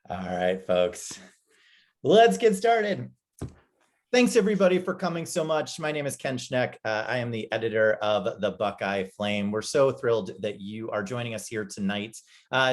All right, folks, let's get started. Thanks everybody for coming so much. My name is Ken Schneck. I am the editor of the Buckeye Flame. We're so thrilled that you are joining us here tonight.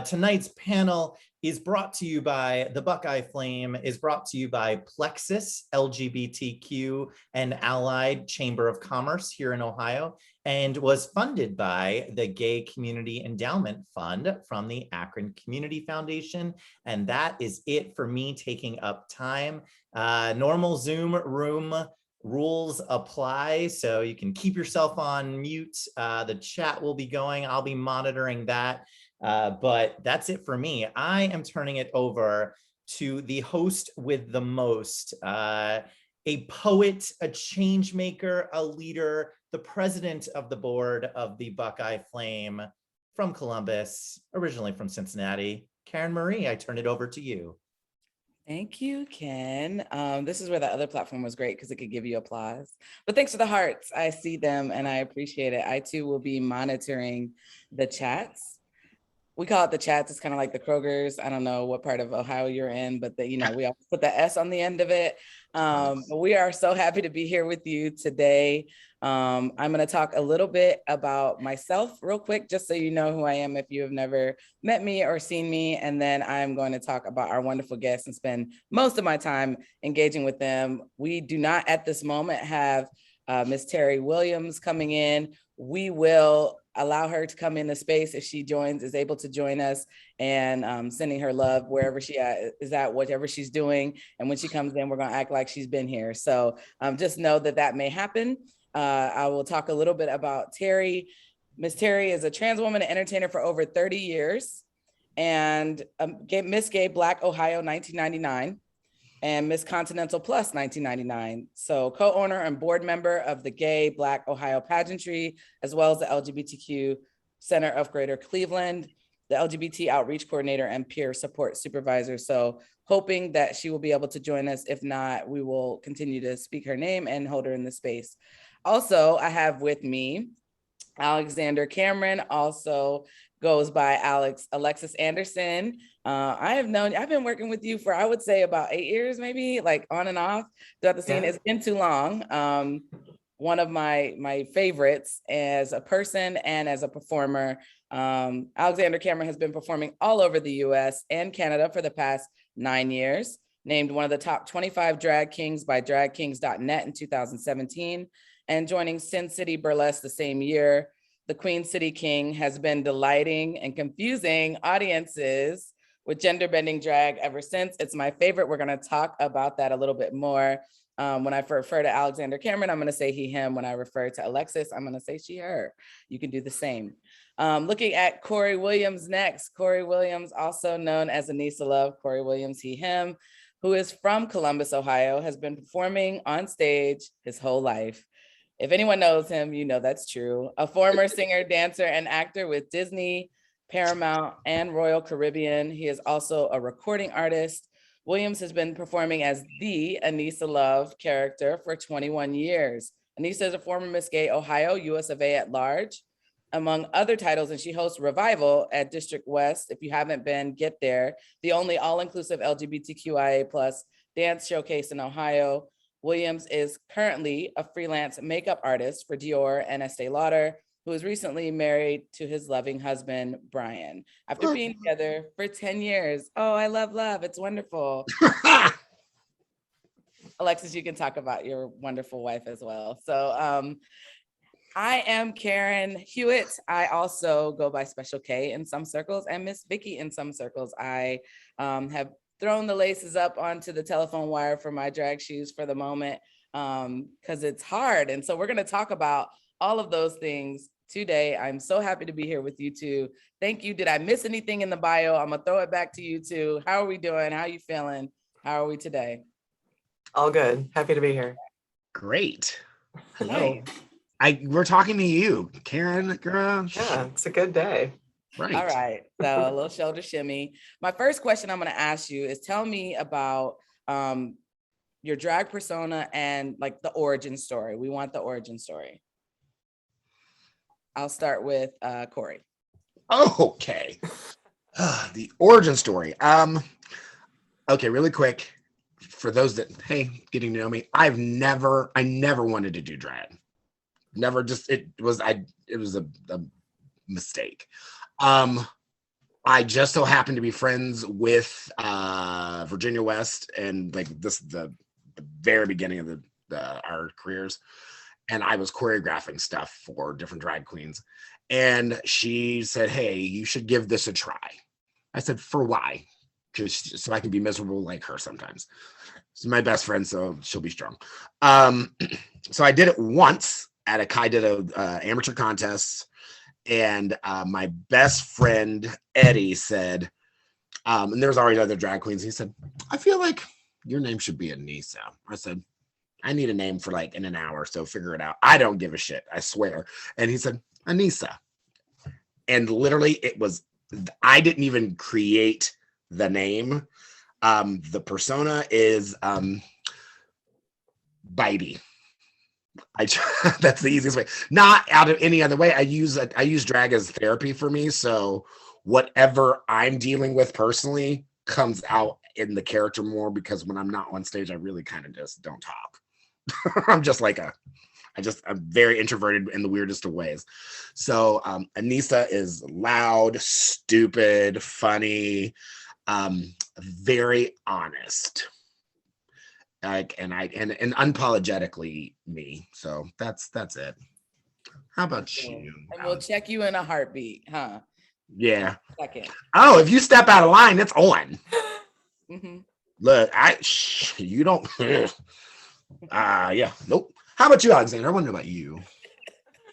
Tonight's panel is brought to you by the Buckeye Flame, is brought to you by Plexus, LGBTQ and Allied Chamber of Commerce here in Ohio, and was funded by the Gay Community Endowment Fund from the Akron Community Foundation. And that is it for me taking up time. Normal Zoom room rules apply, so you can keep yourself on mute. The chat will be going. I'll be monitoring that. But that's it for me. I am turning it over to the host with the most, a poet, a change maker, a leader, the president of the board of the Buckeye Flame from Columbus, originally from Cincinnati. Karen Marie, I turn it over to you. Thank you, Ken. This is where the other platform was great because it could give you applause. But thanks for the hearts. I see them and I appreciate it. I too will be monitoring the chats. We call it the chats. It's kind of like the Kroger's. I don't know what part of Ohio you're in, but we always put the S on the end of it. But we are so happy to be here with you today. I'm going to talk a little bit about myself real quick, just so you know who I am if you have never met me or seen me. And then I'm going to talk about our wonderful guests and spend most of my time engaging with them. We do not at this moment have Miss Terry Williams coming in. We will allow her to come into space if she is able to join us, and sending her love wherever she is at, whatever she's doing. And when she comes in, we're going to act like she's been here. So just know that may happen. I will talk a little bit about Terry. Miss Terry is a trans woman and entertainer for over 30 years, and Miss Gay Black Ohio 1999. And Miss Continental Plus 1999. So co-owner and board member of the Gay Black Ohio Pageantry, as well as the LGBTQ Center of Greater Cleveland, the LGBT Outreach Coordinator and Peer Support Supervisor. So hoping that she will be able to join us. If not, we will continue to speak her name and hold her in the space. Also, I have with me Alexander Cameron, also goes by Alexis Anderson. I've been working with you for, I would say, about 8 years, maybe, like on and off throughout the scene. Yeah. It's been too long. One of my favorites as a person and as a performer. Alexander Cameron has been performing all over the US and Canada for the past 9 years, named one of the top 25 drag kings by dragkings.net in 2017, and joining Sin City Burlesque the same year. The Queen City King has been delighting and confusing audiences with gender-bending drag ever since. It's my favorite. We're going to talk about that a little bit more. When I refer to Alexander Cameron, I'm going to say he, him. When I refer to Alexis, I'm going to say she, her. You can do the same. Looking at Corey Williams next. Corey Williams, also known as Anisa Love, Corey Williams, he, him, who is from Columbus, Ohio, has been performing on stage his whole life. If anyone knows him, you know that's true. A former singer, dancer, and actor with Disney, Paramount, and Royal Caribbean. He is also a recording artist. Williams has been performing as the Anisa Love character for 21 years. Anisa is a former Miss Gay Ohio, US of A at large, among other titles, and she hosts Revival at District West. If you haven't been, get there. The only all-inclusive LGBTQIA+ dance showcase in Ohio. Williams is currently a freelance makeup artist for Dior and Estee Lauder, who was recently married to his loving husband, Brian, after being together for 10 years. Oh, I love love. It's wonderful. Alexis, you can talk about your wonderful wife as well. So I am Karen Hewitt. I also go by Special K in some circles and Miss Vicky in some circles. I have thrown the laces up onto the telephone wire for my drag shoes for the moment because it's hard. And so we're going to talk about all of those things today. I'm so happy to be here with you two. Thank you. Did I miss anything in the bio? I'm going to throw it back to you two. How are we doing? How are you feeling? How are we today? All good. Happy to be here. Great. Hello. We're talking to you, Karen. Girl. Yeah, it's a good day. Right. All right. So a little shoulder shimmy. My first question I'm going to ask you is tell me about your drag persona and like the origin story. We want the origin story. I'll start with Corey. Okay. The origin story. Okay, really quick. For those that, hey, getting to know me, I never wanted to do drag. Never just, it was a mistake. I just so happened to be friends with Virginia West, and like this the very beginning of our careers, and I was choreographing stuff for different drag queens, and she said, "Hey, you should give this a try." I said, "For why?" Because so I can be miserable like her sometimes. She's my best friend, so she'll be strong. So I did it once at I did a amateur contest. And my best friend Eddie said, and there was already other drag queens. He said, "I feel like your name should be Anisa." I said, "I need a name for like in an hour, so figure it out. I don't give a shit, I swear." And he said, "Anisa." And literally, I didn't even create the name. The persona is Bitey. That's the easiest way. Not out of any other way. I use drag as therapy for me. So whatever I'm dealing with personally comes out in the character more, because when I'm not on stage, I really kind of just don't talk. I'm just like I'm very introverted in the weirdest of ways. So Anisa is loud, stupid, funny, very honest. Like, and unapologetically me. So that's it. How about you? And we'll check you in a heartbeat, huh? Yeah. Second. Oh, if you step out of line, it's on. Mm-hmm. Look, you don't. Yeah, nope. How about you, Alexander? I wonder about you.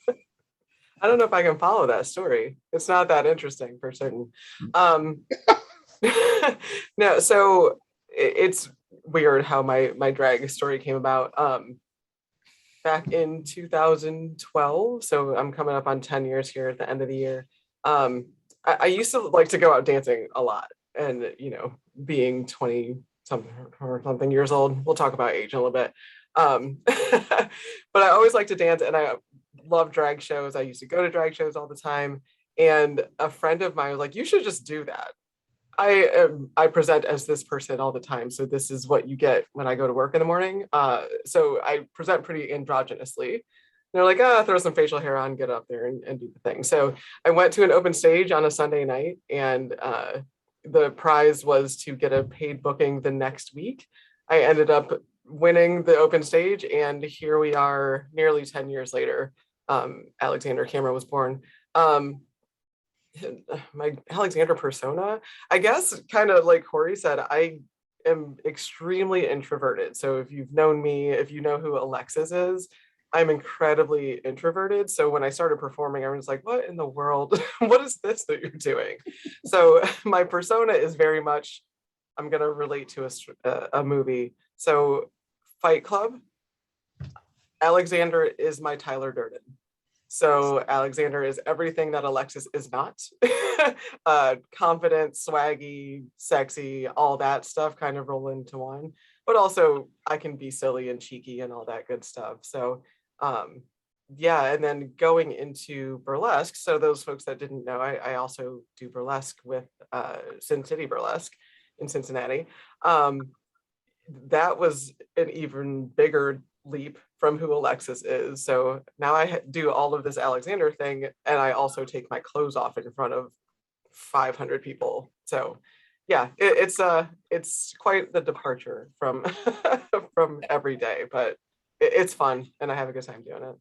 I don't know if I can follow that story. It's not that interesting for certain. No, so it's weird how my drag story came about. Back in 2012, so I'm coming up on 10 years here at the end of the year. I used to like to go out dancing a lot, and being 20 something or something years old, we'll talk about age in a little bit. But I always like to dance, and I love drag shows. I used to go to drag shows all the time, and a friend of mine was like, "You should just do that." I present as this person all the time, so this is what you get when I go to work in the morning. So I present pretty androgynously. They're like, throw some facial hair on, get up there and do the thing. So I went to an open stage on a Sunday night, and the prize was to get a paid booking the next week. I ended up winning the open stage, and here we are nearly 10 years later. Alexander Cameron was born. My Alexander persona, I guess, kind of like Corey said, I am extremely introverted. So if you've known me, if you know who Alexis is, I'm incredibly introverted. So when I started performing, I was like, what in the world? What is this that you're doing? So my persona is very much, I'm going to relate to a movie. So Fight Club, Alexander is my Tyler Durden. So Alexander is everything that Alexis is not. Confident, swaggy, sexy, all that stuff kind of roll into one. But also I can be silly and cheeky and all that good stuff. So yeah, and then going into burlesque. So those folks that didn't know, I also do burlesque with Sin City Burlesque in Cincinnati. That was an even bigger leap from who Alexis is. So now I do all of this Alexander thing, and I also take my clothes off in front of 500 people. So yeah, it's quite the departure from from every day, but it's fun, and I have a good time doing it.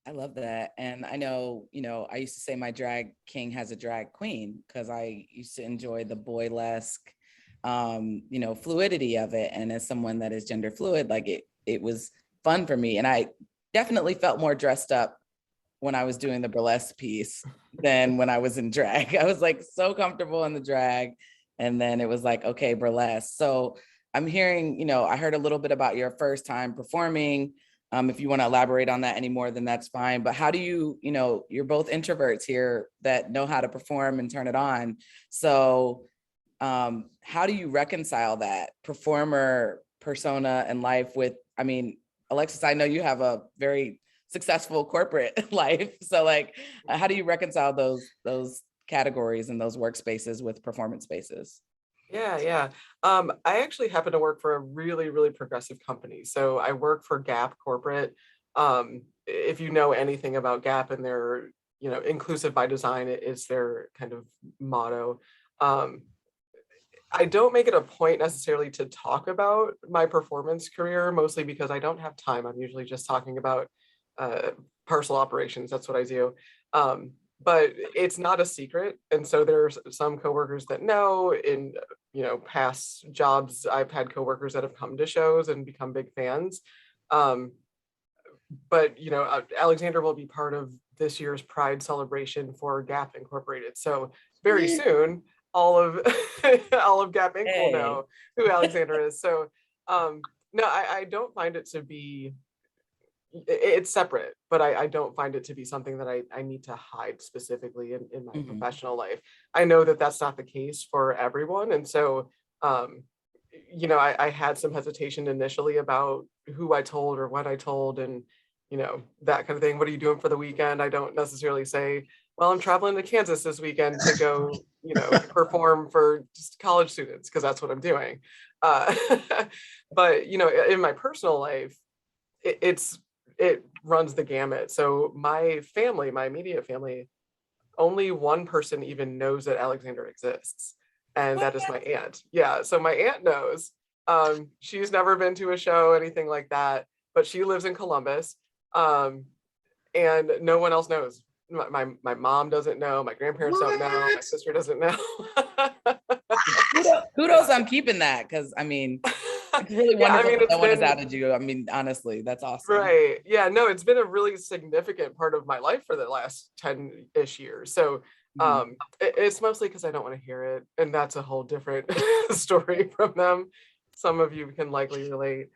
I love that. And I know, I used to say my drag king has a drag queen, because I used to enjoy the boylesque, fluidity of it. And as someone that is gender fluid, like it was fun for me. And I definitely felt more dressed up when I was doing the burlesque piece than when I was in drag. I was like so comfortable in the drag. And then it was like, okay, burlesque. So I'm hearing, I heard a little bit about your first time performing. If you want to elaborate on that anymore, then that's fine. But how do you're both introverts here that know how to perform and turn it on. So how do you reconcile that performer persona and life with, Alexis, I know you have a very successful corporate life. So like, how do you reconcile those categories and those workspaces with performance spaces? Yeah. I actually happen to work for a really, really progressive company. So I work for Gap Corporate. If you know anything about Gap and their, inclusive by design is their kind of motto. Um, I don't make it a point necessarily to talk about my performance career, mostly because I don't have time. I'm usually just talking about uh, parcel operations. That's what I do. Um, but it's not a secret. And so there's some coworkers that know. In past jobs, I've had coworkers that have come to shows and become big fans. Um, but Alexander will be part of this year's Pride celebration for Gap Incorporated. So very soon, all of all of Gap Inc. will know who Alexander is. So no, I don't find it to be. It's separate, but I don't find it to be something that I need to hide specifically in my professional life. I know that that's not the case for everyone, and so I had some hesitation initially about who I told or what I told, and that kind of thing. What are you doing for the weekend? I don't necessarily say, well, I'm traveling to Kansas this weekend to go, perform for just college students, because that's what I'm doing. Uh, but in my personal life, it runs the gamut. So my family, my immediate family, only one person even knows that Alexander exists, and that is my aunt. Yeah, so my aunt knows. She's never been to a show, anything like that, but she lives in Columbus, and no one else knows. My mom doesn't know. My grandparents don't know. My sister doesn't know. Kudos on keeping that, because I mean, it's really wonderful that no one has outed you. I mean, honestly, that's awesome. Right. Yeah, no, it's been a really significant part of my life for the last 10-ish years. So it's mostly because I don't want to hear it. And that's a whole different story from them. Some of you can likely relate.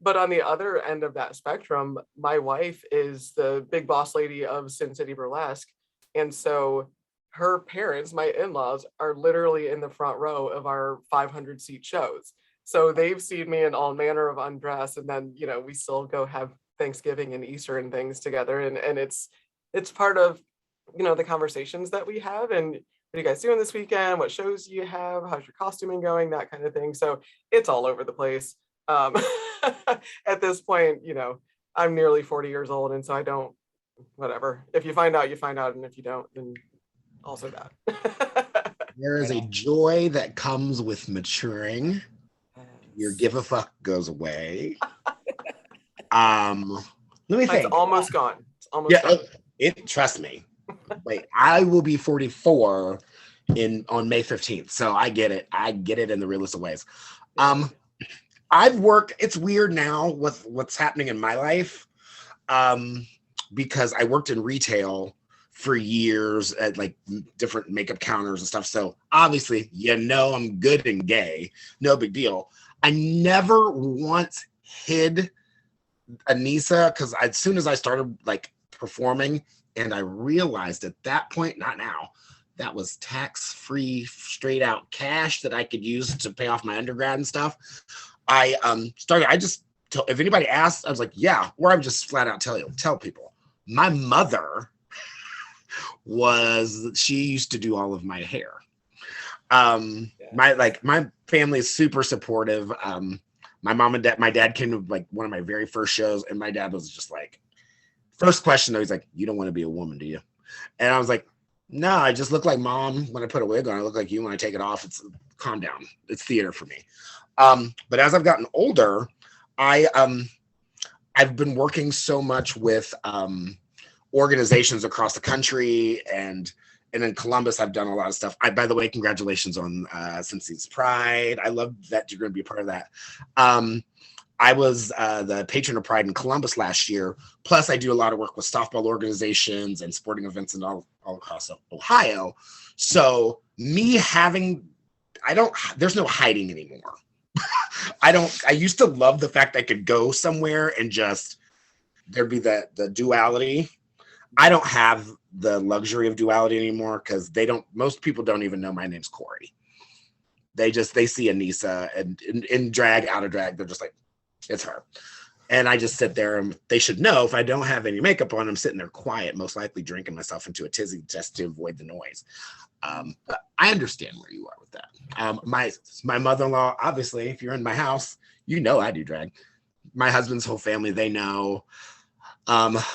But on the other end of that spectrum, my wife is the big boss lady of Sin City Burlesque. And so her parents, my in-laws, are literally in the front row of our 500-seat shows. So they've seen me in all manner of undress, and then we still go have Thanksgiving and Easter and things together, and it's part of the conversations that we have. And what are you guys doing this weekend? What shows do you have? How's your costuming going? That kind of thing. So it's all over the place. At this point, I'm nearly 40 years old, and so I don't. Whatever. If you find out, you find out, and if you don't, then also that. There is a joy that comes with maturing. Your give a fuck goes away. Let me think. It's almost gone. It's almost gone. Trust me. Wait, I will be 44 on May 15th. So I get it. I get it in the realest of ways. I've worked, it's weird now with what's happening in my life. Because I worked in retail for years at like different makeup counters and stuff. So obviously, I'm good and gay. No big deal. I never once hid Anisa, because as soon as I started like performing, and I realized at that point, not now, that was tax-free, straight out cash that I could use to pay off my undergrad and stuff. I if anybody asks, I was like, yeah, or I would just flat out tell people. My mother she used to do all of my hair. My family is super supportive. My mom and my dad came to like one of my very first shows, and my dad was just like, first question though, he's like, you don't want to be a woman, do you? And I was like, no, I just look like mom when I put a wig on. I look like you when I take it off. It's calm down. It's theater for me. But as I've gotten older, I've been working so much with organizations across the country, and in Columbus, I've done a lot of stuff. By the way, congratulations on Cincinnati's Pride. I love that you're going to be a part of that. I was the patron of Pride in Columbus last year. Plus, I do a lot of work with softball organizations and sporting events and all across Ohio. So there's no hiding anymore. I used to love the fact I could go somewhere and just, there'd be the duality. I don't have the luxury of duality anymore, because most people don't even know my name's Corey. They see Anisa, and in drag, out of drag, they're just like, it's her. And I just sit there, and they should know if I don't have any makeup on, I'm sitting there quiet, most likely drinking myself into a tizzy just to avoid the noise. But I understand where you are with that. My mother-in-law, obviously, if you're in my house, you know I do drag. My husband's whole family, they know.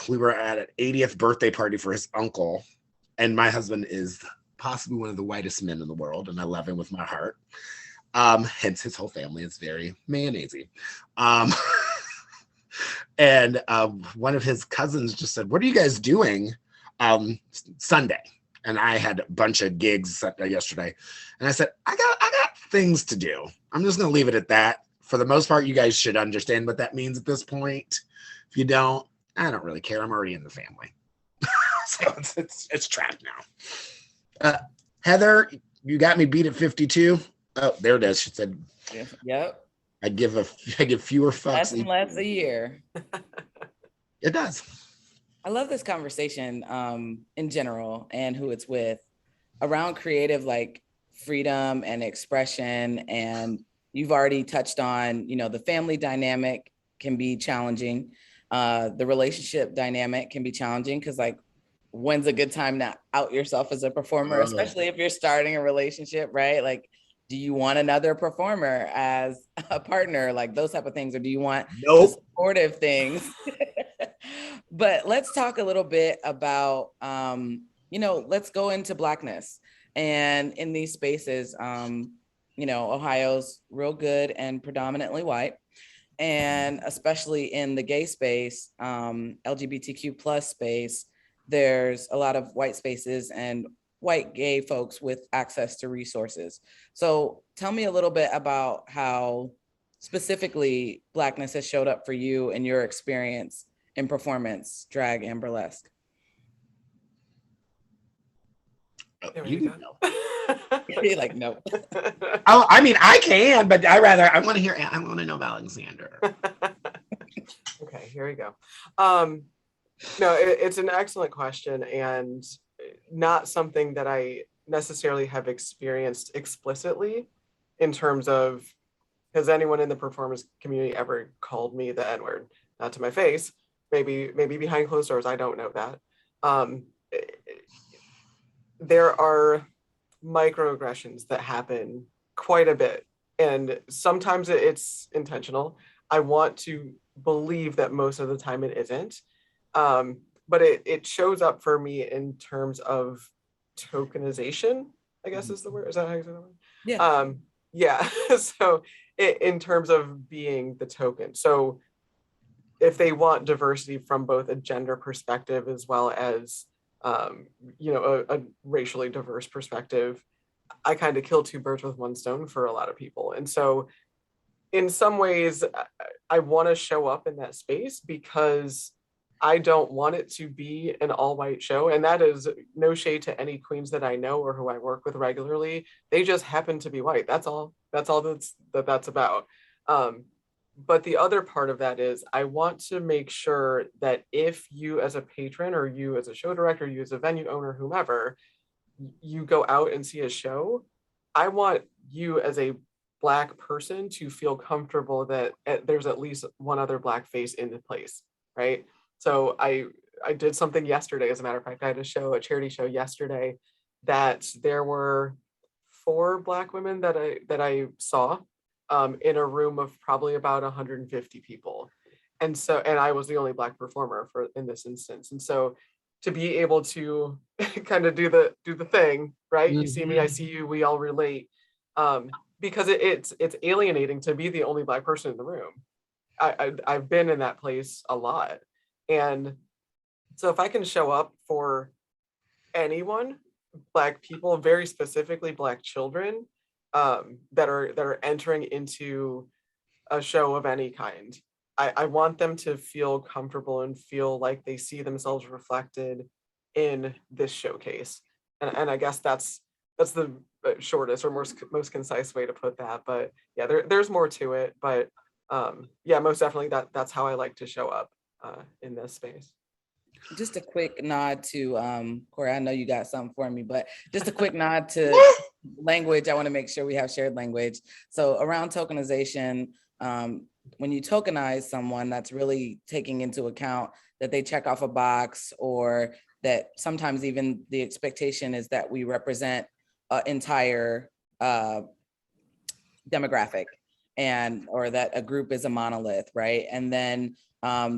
We were at an 80th birthday party for his uncle, and my husband is possibly one of the whitest men in the world, and I love him with my heart. Hence his whole family is very mayonnaise-y. And one of his cousins just said, "What are you guys doing Sunday?" And I had a bunch of gigs yesterday, and I said, I got things to do. I'm just gonna leave it at that. For the most part, you guys should understand what that means at this point. If you don't, I don't really care. I'm already in the family. So it's trapped now. Heather, you got me beat at 52. Oh, there it is. She said, Yep. I give fewer fucks. Less and less a year. It does. I love this conversation in general and who it's with around creative like freedom and expression. And you've already touched on, the family dynamic can be challenging. The relationship dynamic can be challenging because like, when's a good time to out yourself as a performer, especially if you're starting a relationship, right? Like, do you want another performer as a partner, like those type of things, or do you want the supportive things? But let's talk a little bit about, let's go into Blackness. And in these spaces, Ohio's real good and predominantly white. And especially in the gay space, LGBTQ plus space, there's a lot of white spaces and white gay folks with access to resources. So tell me a little bit about how specifically Blackness has showed up for you and your experience in performance, drag, and burlesque. You know. You're like, no. I mean, I can, but I want to know about Alexander. Okay, here we go. No, it's an excellent question and not something that I necessarily have experienced explicitly in terms of, has anyone in the performance community ever called me the N-word? Not to my face, maybe behind closed doors, I don't know that. There are microaggressions that happen quite a bit, and sometimes it's intentional. I want to believe that most of the time it isn't. But it shows up for me in terms of tokenization, I guess is the word. Is that how you say the word? Yeah. Yeah. So in terms of being the token. So if they want diversity from both a gender perspective as well as, a racially diverse perspective, I kind of kill two birds with one stone for a lot of people. And so in some ways, I want to show up in that space because I don't want it to be an all-white show. And that is no shade to any queens that I know or who I work with regularly. They just happen to be white. That's all that's about. But the other part of that is I want to make sure that if you as a patron or you as a show director, you as a venue owner, whomever, you go out and see a show, I want you as a Black person to feel comfortable that there's at least one other Black face in the place, right? So I did something yesterday, as a matter of fact. I had a charity show yesterday, that there were 4 Black women that I saw in a room of probably about 150 people. And I was the only Black performer in this instance. And so to be able to kind of do the thing, right? Mm-hmm. You see me, I see you, we all relate. Because it's alienating to be the only Black person in the room. I've been in that place a lot. And so if I can show up for anyone, Black people, very specifically Black children, that are entering into a show of any kind, I want them to feel comfortable and feel like they see themselves reflected in this showcase. And I guess that's the shortest or most concise way to put that. But yeah, there's more to it. But yeah, most definitely that's how I like to show up in this space. Just a quick nod to Corey. I know you got something for me, but just a quick nod to language. I want to make sure we have shared language. So around tokenization, when you tokenize someone, that's really taking into account that they check off a box, or that sometimes even the expectation is that we represent an entire demographic, and or that a group is a monolith, right? And then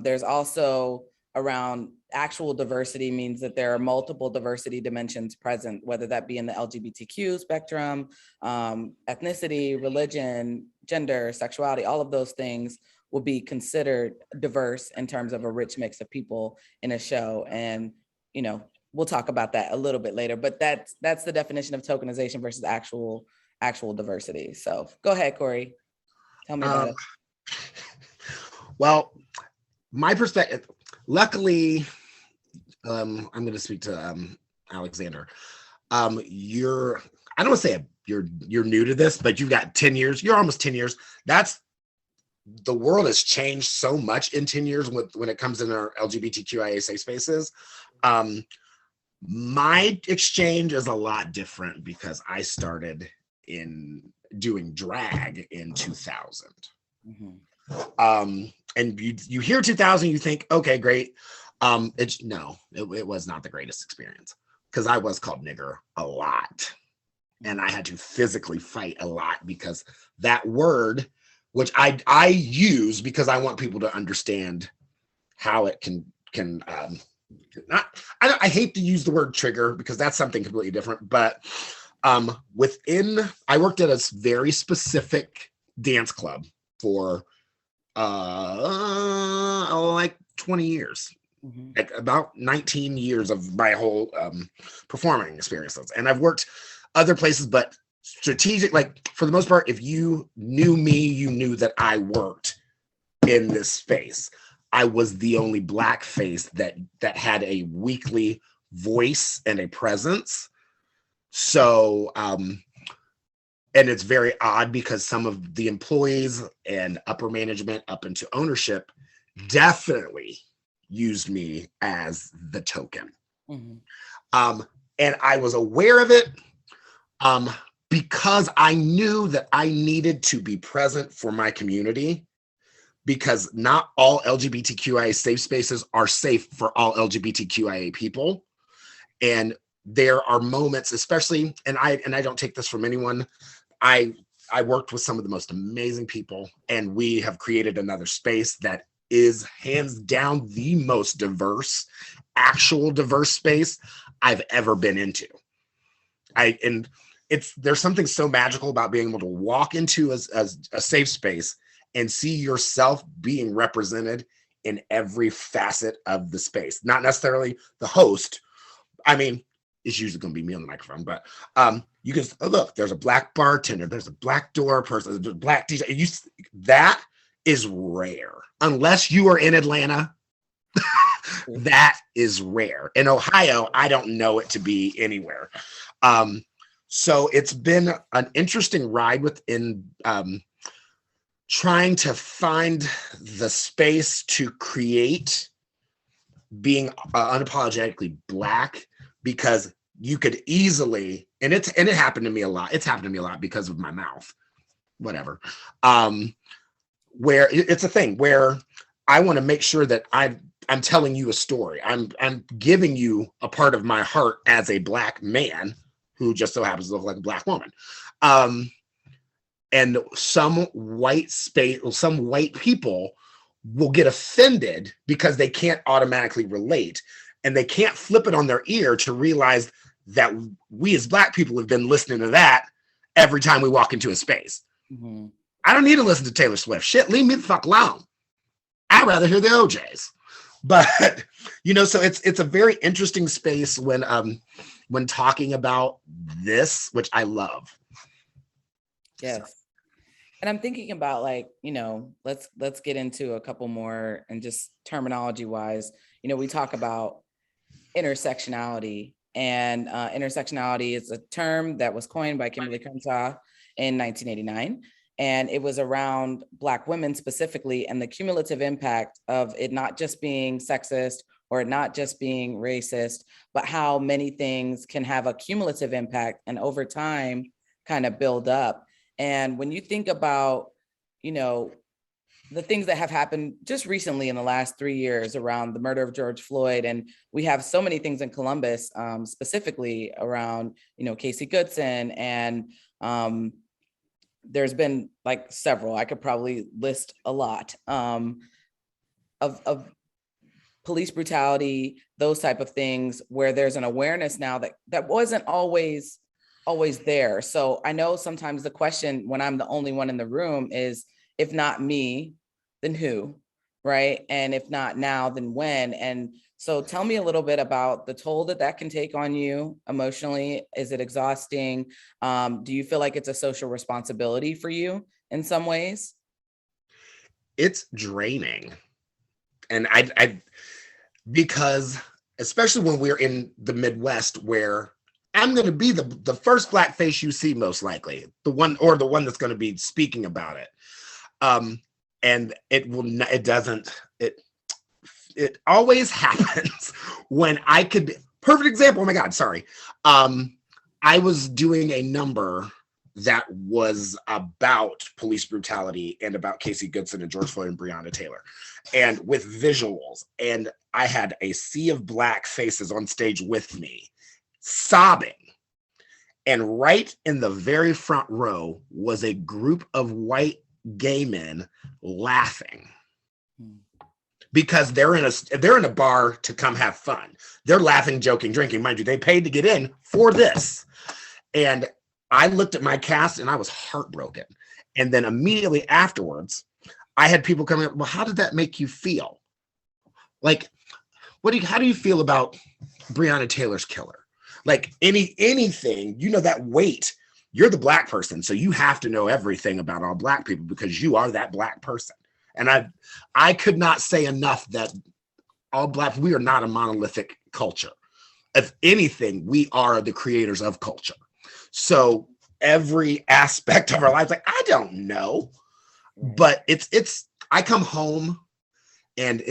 there's also around actual diversity means that there are multiple diversity dimensions present, whether that be in the LGBTQ spectrum, ethnicity, religion, gender, sexuality, all of those things will be considered diverse in terms of a rich mix of people in a show. And, you know, we'll talk about that a little bit later, but that's the definition of tokenization versus actual diversity. So go ahead, Corey. Tell me about it. Well, my perspective, luckily, I'm going to speak to Alexander. I don't want to say you're new to this, but you've got 10 years. You're almost 10 years. The world has changed so much in 10 years when it comes in our LGBTQIA safe spaces. My exchange is a lot different because I started in doing drag in 2000. And you hear 2000, you think, okay, great. It was not the greatest experience because I was called nigger a lot. And I had to physically fight a lot because that word, which I use because I want people to understand how it can I hate to use the word trigger because that's something completely different, but I worked at a very specific dance club for like 20 years, like about 19 years of my whole performing experiences. And I've worked other places, but strategic, like for the most part, if you knew me, you knew that I worked in this space. I was the only Black face that had a weekly voice and a presence. So, and it's very odd because some of the employees and upper management up into ownership definitely used me as the token. And I was aware of it because I knew that I needed to be present for my community, because not all LGBTQIA safe spaces are safe for all LGBTQIA people. And there are moments, especially, and I don't take this from anyone, I worked with some of the most amazing people, and we have created another space that is hands down the most diverse, actual diverse space I've ever been into. There's something so magical about being able to walk into a safe space and see yourself being represented in every facet of the space. Not necessarily the host. I mean, it's usually going to be me on the microphone, but you can look, there's a Black bartender, there's a Black door person, there's a Black DJ. That is rare. Unless you are in Atlanta, that is rare. In Ohio, I don't know it to be anywhere. So it's been an interesting ride within trying to find the space to create being unapologetically Black, because you could easily, and it happened to me a lot. It's happened to me a lot because of my mouth, whatever. Where it's a thing where I want to make sure that I'm telling you a story. I'm giving you a part of my heart as a Black man who just so happens to look like a Black woman. And some white people will get offended because they can't automatically relate, and they can't flip it on their ear to realize that we as Black people have been listening to that every time we walk into a space. I don't need to listen to Taylor Swift. Shit, leave me the fuck alone. I'd rather hear the OJs. But so it's a very interesting space when talking about this, which I love. Yes. So. And I'm thinking about let's get into a couple more, and just terminology wise, we talk about intersectionality, and intersectionality is a term that was coined by Kimberly Crenshaw in 1989. And it was around Black women specifically, and the cumulative impact of it not just being sexist or not just being racist, but how many things can have a cumulative impact and over time kind of build up. And when you think about, the things that have happened just recently in the last 3 years around the murder of George Floyd. And we have so many things in Columbus, specifically around, Casey Goodson. And there's been like several, I could probably list a lot of police brutality, those type of things, where there's an awareness now that wasn't always there. So I know sometimes the question when I'm the only one in the room is, if not me, then who, right? And if not now, then when? And so tell me a little bit about the toll that can take on you emotionally. Is it exhausting? Do you feel like it's a social responsibility for you in some ways? It's draining. And I because especially when we're in the Midwest, where I'm going to be the first Black face you see, most likely, the one that's going to be speaking about it. And it always happens when I could, perfect example. Oh my God, sorry. I was doing a number that was about police brutality and about Casey Goodson and George Floyd and Breonna Taylor, and with visuals. And I had a sea of Black faces on stage with me, sobbing. And right in the very front row was a group of white gay men laughing because they're in a bar to come have fun. They're laughing, joking, drinking. Mind you, they paid to get in for this. And I looked at my cast and I was heartbroken. And then immediately afterwards, I had people coming up, well, how did that make you feel? Like, how do you feel about Breonna Taylor's killer? Like anything, that weight. You're the Black person, so you have to know everything about all Black people because you are that Black person. And I could not say enough that all Black, we are not a monolithic culture. If anything, we are the creators of culture. So every aspect of our lives, like, I don't know, but I come home and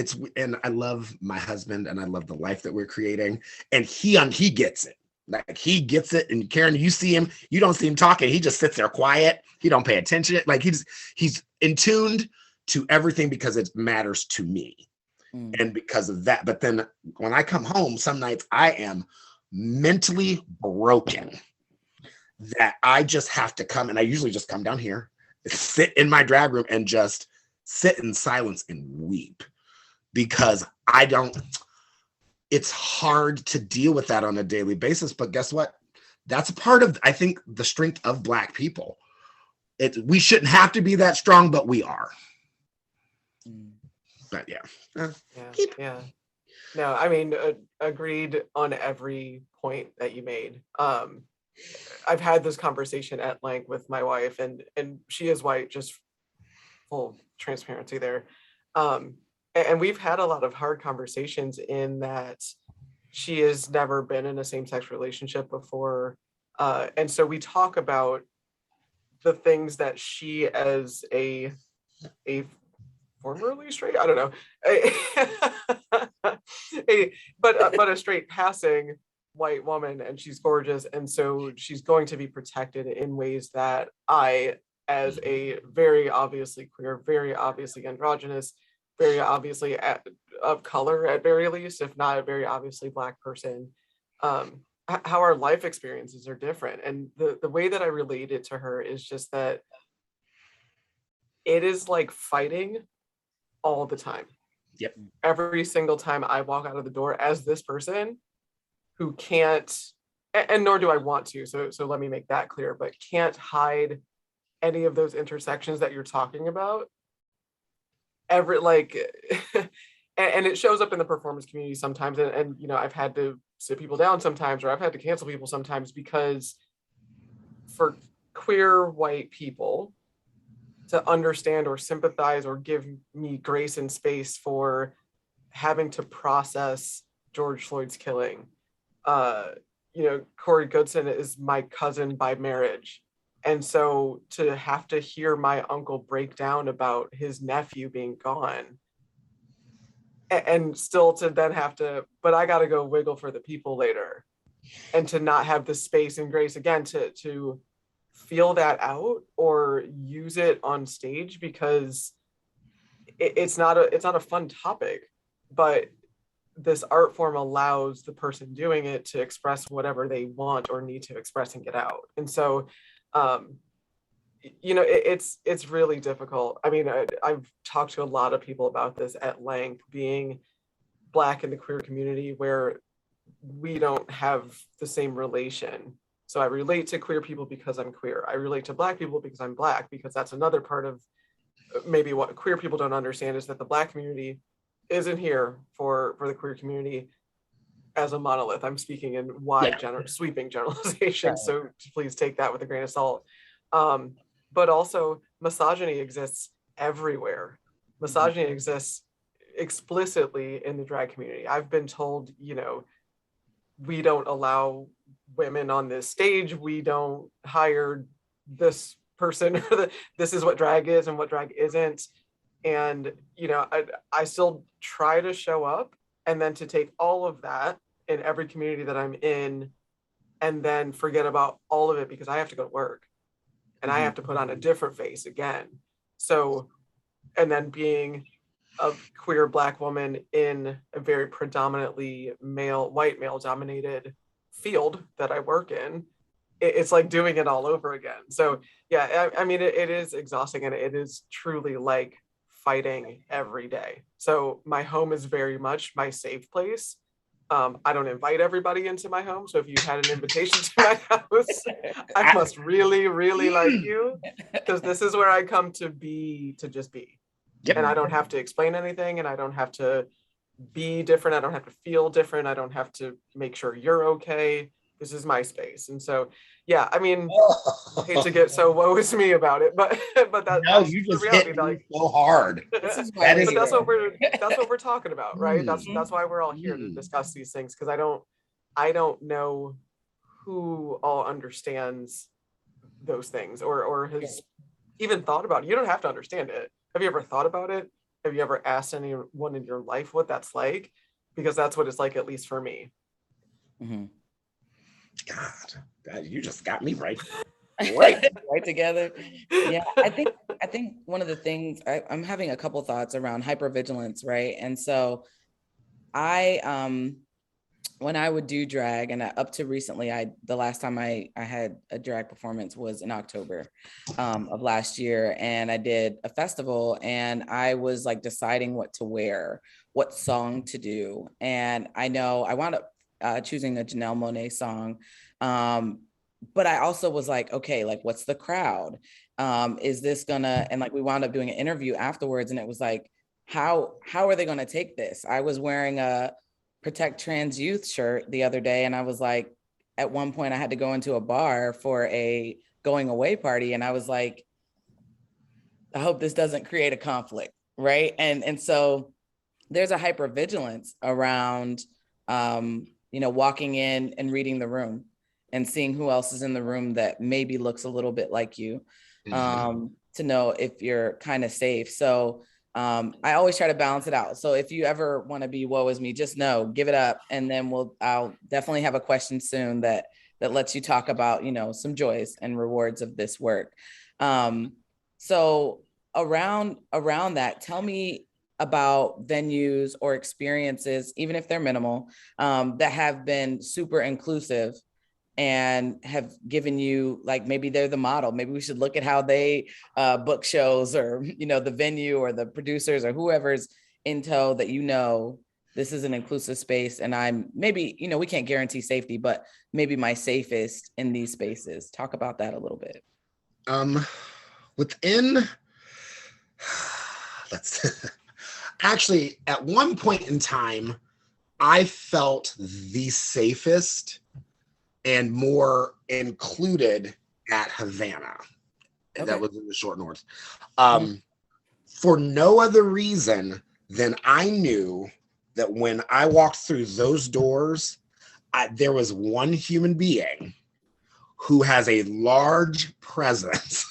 I love my husband and I love the life that we're creating, and he gets it. Like, he gets it. And Karen, you don't see him talking. He just sits there quiet. He don't pay attention. Like, he's in tuned to everything because it matters to me. And because of that. But then when I come home, some nights I am mentally broken that I just have to come, and I usually just come down here, sit in my drag room and just sit in silence and weep because it's hard to deal with that on a daily basis. But guess what? That's a part of, I think, the strength of Black people. We shouldn't have to be that strong, but we are. But yeah. Yeah. No, I mean, agreed on every point that you made. I've had this conversation at length with my wife, and she is white, just full transparency there. And we've had a lot of hard conversations in that she has never been in a same-sex relationship before. And so we talk about the things that she, as a formerly straight, I don't know, but a straight passing white woman, and she's gorgeous. And so she's going to be protected in ways that I, as a very obviously queer, very obviously androgynous, very obviously of color at very least, if not a very obviously Black person, how our life experiences are different. And the way that I relate it to her is just that it is like fighting all the time. Yep. Every single time I walk out of the door as this person who can't, and nor do I want to, so let me make that clear, but can't hide any of those intersections that you're talking about. And it shows up in the performance community sometimes, and I've had to sit people down sometimes, or I've had to cancel people sometimes, because for queer white people to understand or sympathize or give me grace and space for having to process George Floyd's killing. Corey Goodson is my cousin by marriage. And so to have to hear my uncle break down about his nephew being gone, and still to then have to, but I got to go wiggle for the people later, and to not have the space and grace again to feel that out or use it on stage, because it's not a fun topic, but this art form allows the person doing it to express whatever they want or need to express and get out. And so, it's really difficult. I mean, I've talked to a lot of people about this at length, being Black in the queer community, where we don't have the same relation. So I relate to queer people because I'm queer. I relate to Black people because I'm Black, because that's another part of maybe what queer people don't understand, is that the Black community isn't here for the queer community as a monolith. I'm speaking in wide, sweeping generalizations, so please take that with a grain of salt. But also, misogyny exists everywhere. Misogyny exists explicitly in the drag community. I've been told, we don't allow women on this stage. We don't hire this person. This is what drag is and what drag isn't. And, I still try to show up, and then to take all of that in every community that I'm in, and then forget about all of it because I have to go to work and I have to put on a different face again. So, and then being a queer Black woman in a very predominantly white male dominated field that I work in, it's like doing it all over again. So yeah, I mean, it is exhausting, and it is truly like fighting every day. So my home is very much my safe place. I don't invite everybody into my home. So if you had an invitation to my house, I must really, really like you, because this is where I come to just be. Yep. And I don't have to explain anything, and I don't have to be different. I don't have to feel different. I don't have to make sure you're okay. This is my space. And so, yeah, I mean, I hate to get so woe is me about it, but that's you just the reality. hit me so hard. But that's what we're talking about, right? That's why we're all here to discuss these things, because I don't know who all understands those things or has even thought about it. You don't have to understand it. Have you ever thought about it? Have you ever asked anyone in your life what that's like? Because that's what it's like, at least for me. Mm-hmm. God, you just got me right. Right together. Yeah, I think one of the things I'm having a couple thoughts around hypervigilance, right? And so when I would do drag, and up to recently, the last time I had a drag performance was in October of last year, and I did a festival, and I was like deciding what to wear, what song to do, and I know I wound up choosing a Janelle Monáe song, but I also was like, okay, like what's the crowd? Is this gonna? And like we wound up doing an interview afterwards, and it was like, how are they gonna take this? I was wearing a Protect Trans Youth shirt the other day, and I was like, at one point I had to go into a bar for a going away party, and I was like, I hope this doesn't create a conflict, right? And so there's a hypervigilance around walking in and reading the room and seeing who else is in the room that maybe looks a little bit like you, to know if you're kind of safe. So I always try to balance it out. So if you ever want to be woe is me, just know, give it up. And then I'll definitely have a question soon that lets you talk about, some joys and rewards of this work. So around that, tell me about venues or experiences, even if they're minimal, that have been super inclusive and have given you, like, maybe they're the model. Maybe we should look at how they book shows, or, the venue or the producers or whoever's in tow, that, this is an inclusive space. And I'm maybe, we can't guarantee safety, but maybe my safest in these spaces. Talk about that a little bit. Actually, at one point in time, I felt the safest and more included at Havana. Okay. That was in the short north. For no other reason than I knew that when I walked through those doors, there was one human being who has a large presence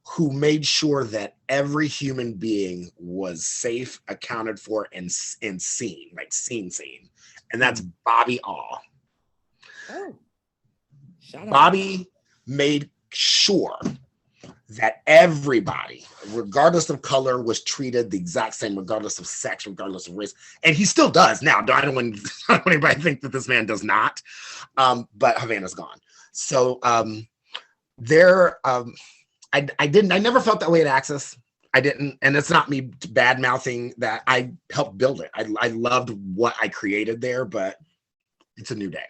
who made sure that every human being was safe, accounted for, and seen, like seen. And that's Bobby Aw. Oh. Bobby made sure that everybody, regardless of color, was treated the exact same, regardless of sex, regardless of race. And he still does now. I don't want anybody to think that this man does not. But Havana's gone. So I never felt that way at Access. I didn't, and it's not me bad mouthing that. I helped build it. I loved what I created there, but it's a new day.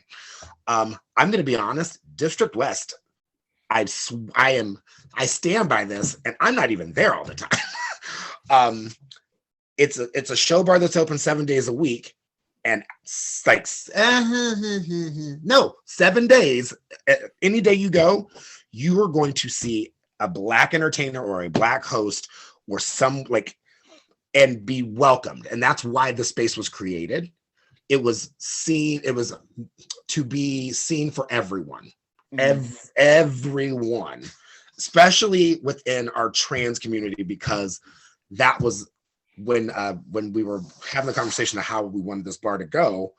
I'm going to be honest, District West, I stand by this, and I'm not even there all the time. It's a show bar that's open 7 days a week, and like no, 7 days. Any day you go, you are going to see a Black entertainer or a Black host or some and be welcomed, and that's why the space was created. It was to be seen for everyone. Everyone, especially within our trans community, because that was when we were having the conversation of how we wanted this bar to go.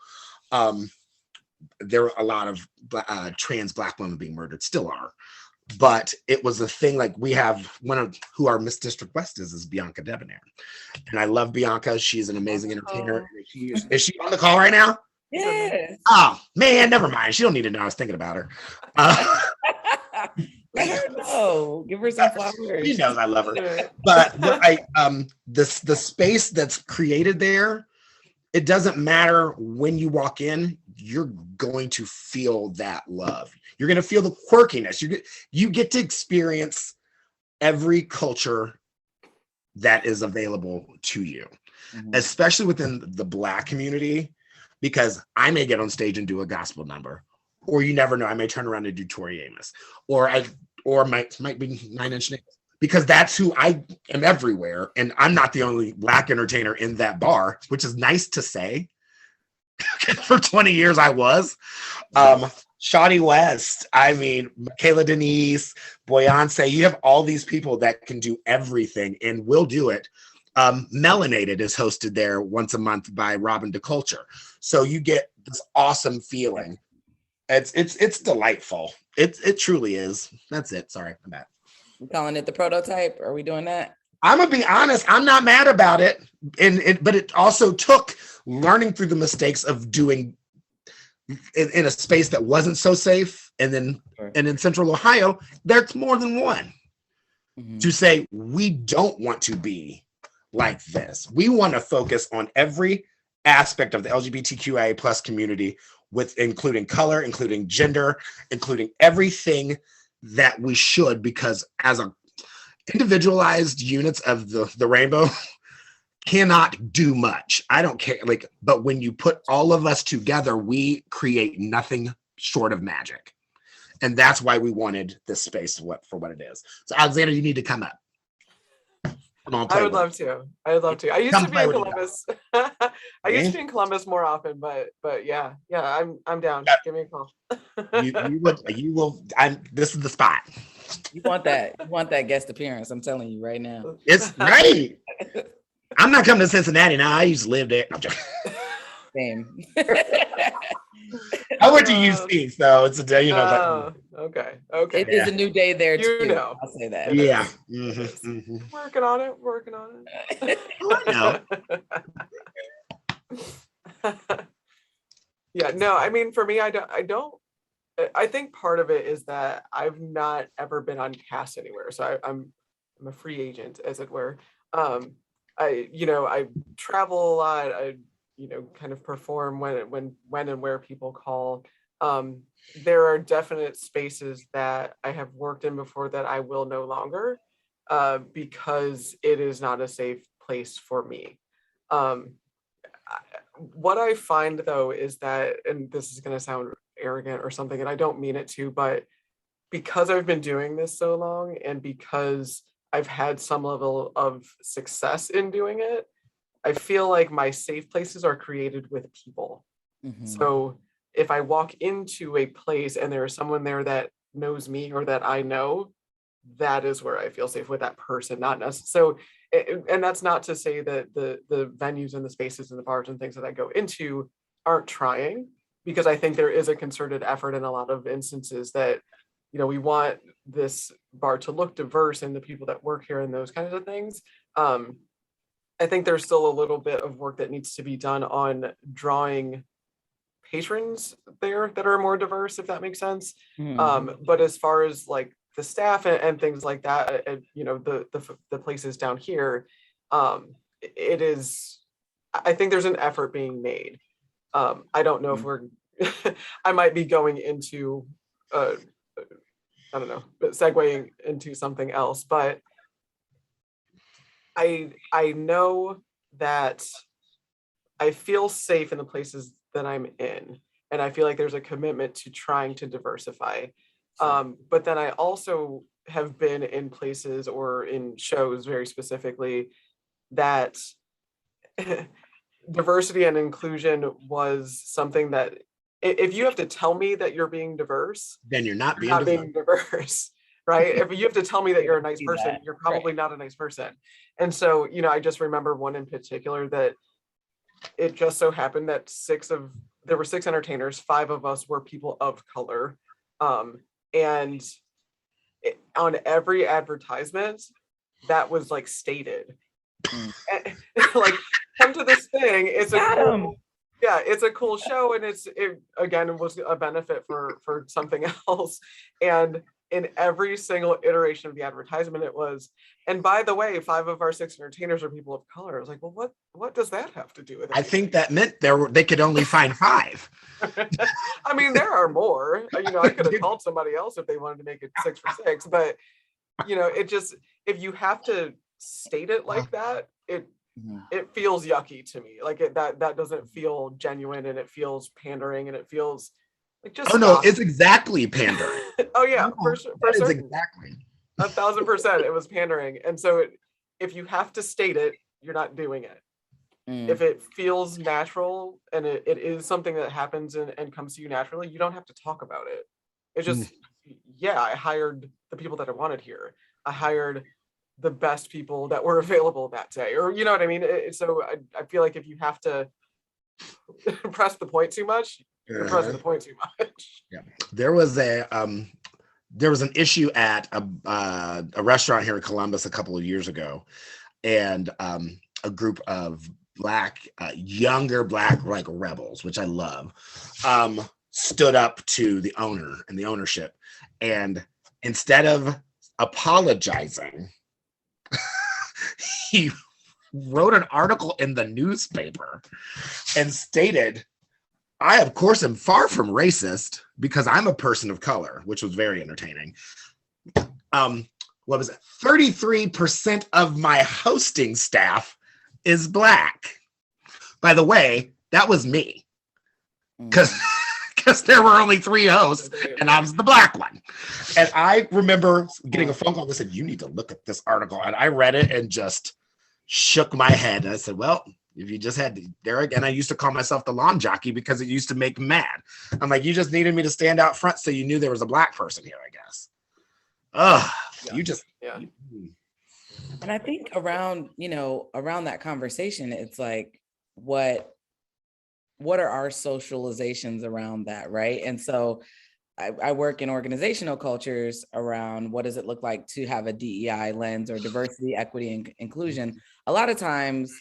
There were a lot of trans Black women being murdered, still are, but it was a thing. Like, we have one of who our Miss District West is Bianca Debonair, and I love Bianca. She's an amazing entertainer. Is she on the call right now? Yeah. Oh man, never mind. She don't need to know I was thinking about her. Let her know. Give her some flowers. She knows I love her. But the space that's created there, it doesn't matter when you walk in, you're going to feel that love. You're going to feel the quirkiness. You get to experience every culture that is available to you, especially within the Black community. Because I may get on stage and do a gospel number, or you never know, I may turn around and do Tori Amos, or might be 9 Inch Nails, because that's who I am everywhere, and I'm not the only Black entertainer in that bar, which is nice to say. For 20 years I was. Shawty West, I mean, Michaela Denise, Beyonce, you have all these people that can do everything and will do it. Melanated is hosted there once a month by Robin DeCulture. So you get this awesome feeling. It's delightful. It truly is. That's it. Sorry, I'm bad. You calling it the prototype? Are we doing that? I'm gonna be honest, I'm not mad about it. But it also took learning through the mistakes of doing in a space that wasn't so safe. And then in Central Ohio, there's more than one. To say, we don't want to be like this. We want to focus on every aspect of the LGBTQIA plus community, with including color, including gender, including everything that we should, because as a individualized units of the rainbow cannot do much. I don't care, but when you put all of us together, we create nothing short of magic. And that's why we wanted this space for what it is. So Alexander, you need to come up. I would love to. I used to be in Columbus. I used to be in Columbus more often, but yeah, I'm down. Give me a call. you will. This is the spot. You want that guest appearance? I'm telling you right now. It's right. I'm not coming to Cincinnati now. I used to live there. I'm joking. Same. I went to UC, so it's a day, Okay. It is a new day there too. I'll say that. Yeah. Working on it. I know. Yeah, no, I mean, for me, I think part of it is that I've not ever been on cast anywhere. So I'm a free agent, as it were. I travel a lot. I kind of perform when and where people call. There are definite spaces that I have worked in before that I will no longer, because it is not a safe place for me. What I find though is that, and this is going to sound arrogant or something, and I don't mean it to, but because I've been doing this so long, and because I've had some level of success in doing it, I feel like my safe places are created with people. So if I walk into a place and there is someone there that knows me or that I know, that is where I feel safe with that person, not necessarily. So, and that's not to say that the venues and the spaces and the bars and things that I go into aren't trying, because I think there is a concerted effort in a lot of instances that we want this bar to look diverse and the people that work here and those kinds of things. I think there's still a little bit of work that needs to be done on drawing patrons there that are more diverse, if that makes sense. But as far as like the staff and things like that, the places down here, it is, I think there's an effort being made. I don't know if we're, I might be going into, I don't know, but segueing into something else, but I know that I feel safe in the places that I'm in, and I feel like there's a commitment to trying to diversify. But then I also have been in places or in shows very specifically that diversity and inclusion was something that if you have to tell me that you're being diverse, then you're not you're being diverse. Right? If you have to tell me that you're a nice person, you're probably not a nice person. And so, I just remember one in particular that it just so happened that there were 6 entertainers, 5 of us were people of color. And on every advertisement, that was like stated. And, like, come to this thing. It's it's a cool show, and it again was a benefit for something else. And in every single iteration of the advertisement, it was, and by the way, 5 of our 6 entertainers are people of color. I was like, well, what does that have to do with it? I think that meant they could only find 5. I mean, there are more. I could have called somebody else if they wanted to make it 6 for 6, but it just, if you have to state it like that, it feels yucky to me. Like that doesn't feel genuine, and it feels pandering, and it feels like just. Oh no, it's exactly pandering. Oh yeah, for certain. Exactly. 1,000%, it was pandering, and so if you have to state it, you're not doing it. If it feels natural and it is something that happens and comes to you naturally, you don't have to talk about it. It's just, I hired the people that I wanted here. I hired the best people that were available that day, or you know what I mean? So I feel like if you have to press the point too much, you're pressing the point too much. Yeah, there was an issue at a restaurant here in Columbus a couple of years ago, and a group of younger black like rebels, which I love, stood up to the owner and the ownership, and instead of apologizing, he wrote an article in the newspaper and stated, I, of course, am far from racist because I'm a person of color, which was very entertaining. What was it? 33% of my hosting staff is black. By the way, that was me. Because there were only 3 hosts and I was the black one. And I remember getting a phone call that said, you need to look at this article. And I read it and just shook my head. And I said, well, if you just had Derek, and I used to call myself the lawn jockey because it used to make me mad. I'm like, you just needed me to stand out front so you knew there was a black person here, I guess. You just. Yeah. And I think around that conversation, it's like, what are our socializations around that, right? And so I work in organizational cultures around what does it look like to have a DEI lens or diversity, equity, and inclusion. A lot of times,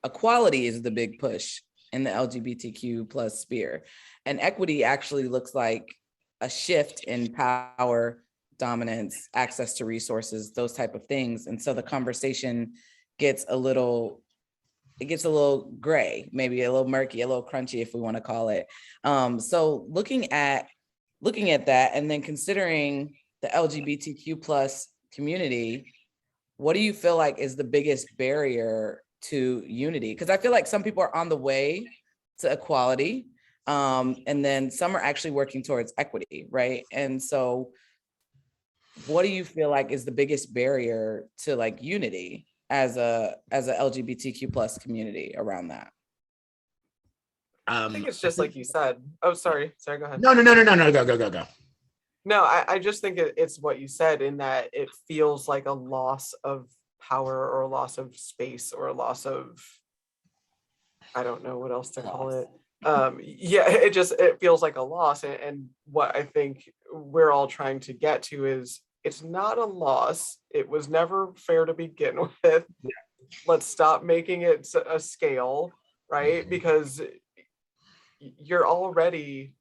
equality is the big push in the LGBTQ plus sphere. And equity actually looks like a shift in power, dominance, access to resources, those type of things. And so the conversation gets a little gray, maybe a little murky, a little crunchy, if we want to call it. So looking at that, and then considering the LGBTQ plus community, what do you feel like is the biggest barrier to unity? Because I feel like some people are on the way to equality, and then some are actually working towards equity, right? And so what do you feel like is the biggest barrier to like unity as a LGBTQ plus community around that? I think it's just like you said. Oh, sorry, go ahead. No, go. No, I just think it's what you said, in that it feels like a loss of power or a loss of space or a loss of, I don't know what else to call it. It feels like a loss. And what I think we're all trying to get to is it's not a loss. It was never fair to begin with. Let's stop making it a scale, right? Because you're already,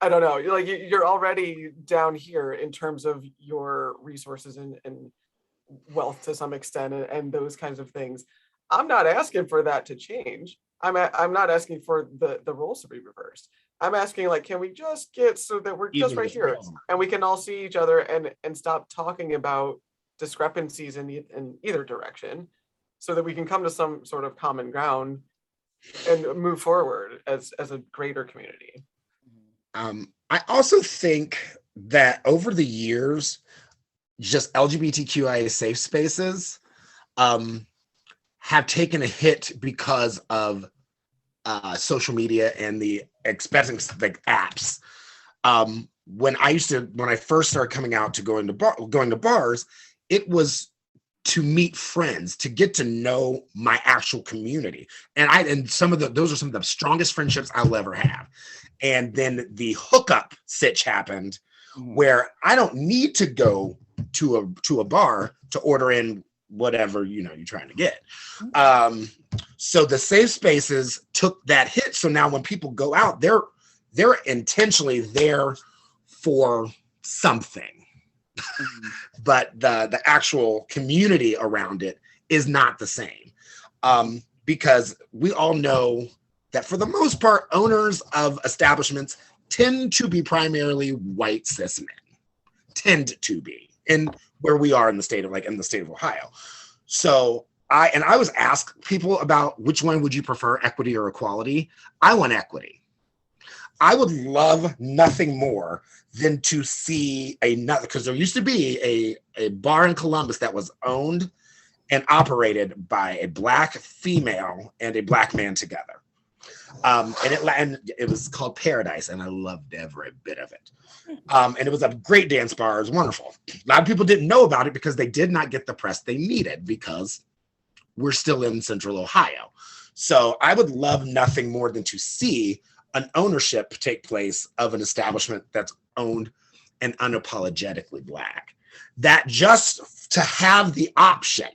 I don't know, like you're already down here in terms of your resources and wealth to some extent and those kinds of things. I'm not asking for that to change. I'm not asking for the roles to be reversed. I'm asking, like, can we just get so that we're just right here and we can all see each other and stop talking about discrepancies in either direction, so that we can come to some sort of common ground and move forward as a greater community. I also think that over the years, just LGBTQIA safe spaces have taken a hit because of social media and the expecting like apps. When I first started coming out to going to bars, it was to meet friends, to get to know my actual community. And those are some of the strongest friendships I'll ever have. And then the hookup sitch happened where I don't need to go to a bar to order in whatever, you're trying to get. So the safe spaces took that hit. So now when people go out, they're intentionally there for something. But the actual community around it is not the same, because we all know that for the most part, owners of establishments tend to be primarily white cis men, tend to be, and where we are in the state of Ohio. So I was asked people about which one would you prefer, equity or equality. I want equity. I would love nothing more than to see because there used to be a bar in Columbus that was owned and operated by a Black female and a Black man together. And it was called Paradise, and I loved every bit of it. And it was a great dance bar. It was wonderful. A lot of people didn't know about it because they did not get the press they needed, because we're still in Central Ohio. So I would love nothing more than to see an ownership take place of an establishment that's owned and unapologetically Black. That just to have the option,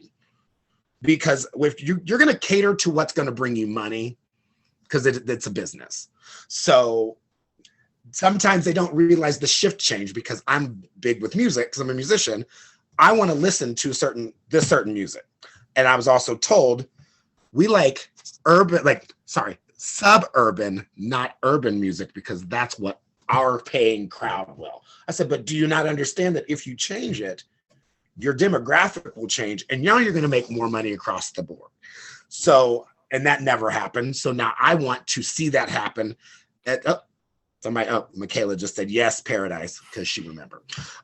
because if you're going to cater to what's going to bring you money, because it's a business. So sometimes they don't realize the shift change, because I'm big with music, because I'm a musician. I want to listen to certain music. And I was also told we like suburban, not urban music, because that's what our paying crowd will. I said, but do you not understand that if you change it, your demographic will change, and now you're going to make more money across the board. So, and that never happened. So now I want to see that happen. Michaela just said yes, Paradise, because she remembered.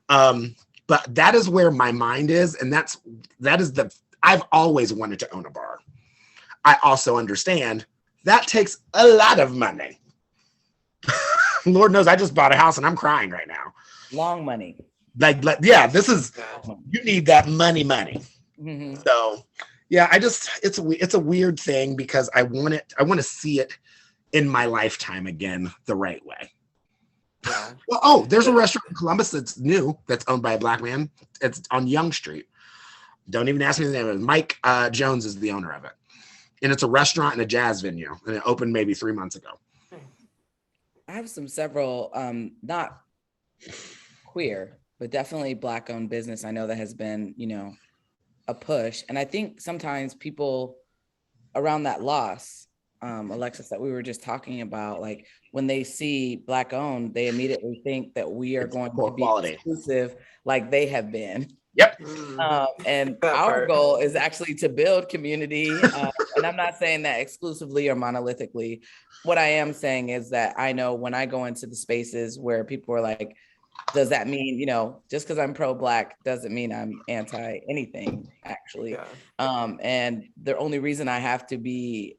But that is where my mind is, and I've always wanted to own a bar. I also understand that takes a lot of money. Lord knows I just bought a house and I'm crying right now. Long money. You need that money. Mm-hmm. So yeah, it's a weird thing, because I want to see it in my lifetime again the right way. Yeah. Well, there's a restaurant in Columbus that's new, that's owned by a Black man. It's on Young Street. Don't even ask me the name of it. Mike Jones is the owner of it. And it's a restaurant and a jazz venue, and it opened maybe 3 months ago. I have several, not queer, but definitely Black owned business. I know that has been, a push. And I think sometimes people around that loss, Alexis, that we were just talking about, like when they see Black owned, they immediately think that we are going to be exclusive like they have been. Yep. And our goal is actually to build community. And I'm not saying that exclusively or monolithically. What I am saying is that I know when I go into the spaces where people are like, does that mean, just because I'm pro-Black doesn't mean I'm anti anything, actually. Yeah. And the only reason I have to be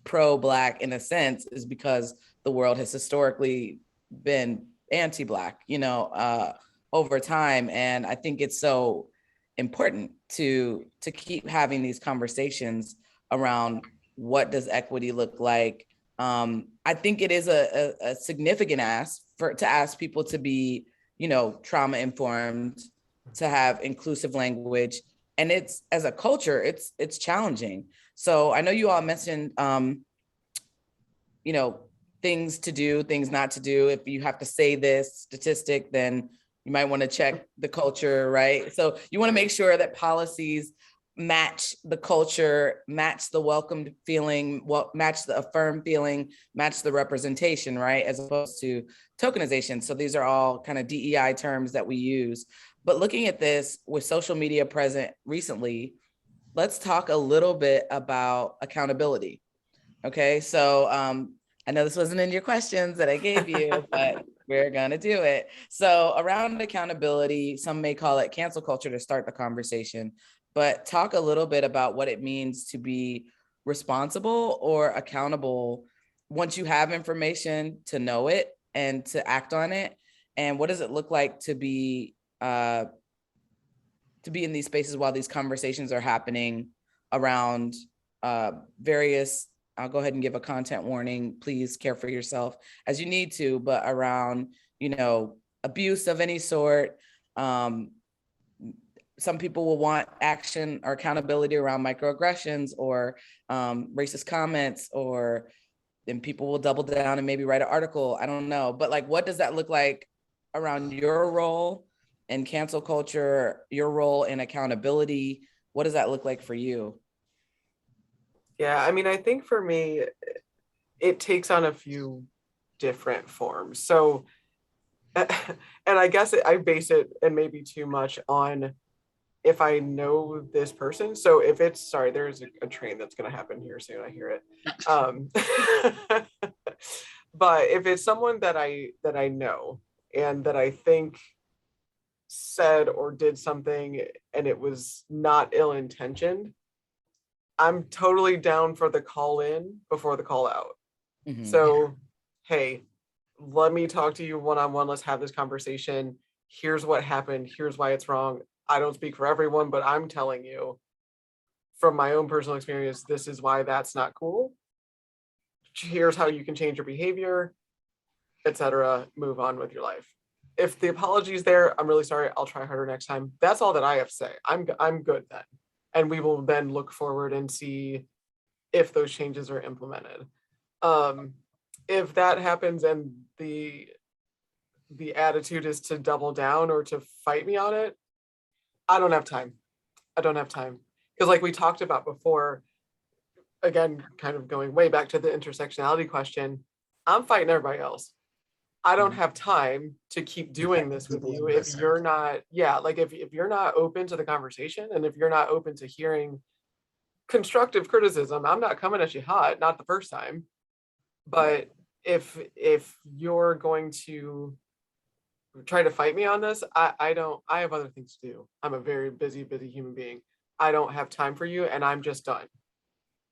pro-Black in a sense is because the world has historically been anti-Black, over time. And I think it's so important to keep having these conversations around what does equity look like. I think it is a significant ask to ask people to be, trauma informed, to have inclusive language. And it's, as a culture, it's challenging. So I know you all mentioned, things to do, things not to do. If you have to say this statistic, then you might want to check the culture, right? So you want to make sure that policies match the culture, match the welcomed feeling, match the affirmed feeling, match the representation, right? As opposed to tokenization. So these are all kind of DEI terms that we use. But looking at this with social media present recently, let's talk a little bit about accountability. Okay, so I know this wasn't in your questions that I gave you, but we're gonna do it. So around accountability, some may call it cancel culture to start the conversation, but talk a little bit about what it means to be responsible or accountable once you have information, to know it and to act on it. And what does it look like to be in these spaces while these conversations are happening around various, I'll go ahead and give a content warning, please care for yourself as you need to, but around, abuse of any sort. Some people will want action or accountability around microaggressions or racist comments, then people will double down and maybe write an article. I don't know, but like, what does that look like around your role in cancel culture, your role in accountability? What does that look like for you? Yeah, I mean, I think for me, it takes on a few different forms. So, and I guess I base it, and maybe too much, on if I know this person. So if it's, sorry, there's a train that's going to happen here soon. I hear it. But if it's someone that I know and that I think said or did something and it was not ill-intentioned, I'm totally down for the call in before the call out. Mm-hmm. So, hey, let me talk to you one-on-one. Let's have this conversation. Here's what happened. Here's why it's wrong. I don't speak for everyone, but I'm telling you from my own personal experience, this is why that's not cool. Here's how you can change your behavior, etc. Move on with your life. If the apology is there, I'm really sorry. I'll try harder next time. That's all that I have to say. I'm good then. And we will then look forward and see if those changes are implemented. If that happens and the attitude is to double down or to fight me on it, I don't have time. Because like we talked about before, again, kind of going way back to the intersectionality question, I'm fighting everybody else. I don't have time to keep doing this with you if you're not, if you're not open to the conversation and if you're not open to hearing constructive criticism, I'm not coming at you hot, not the first time. But if you're going to try to fight me on this, I have other things to do. I'm a very busy human being. I don't have time for you and I'm just done.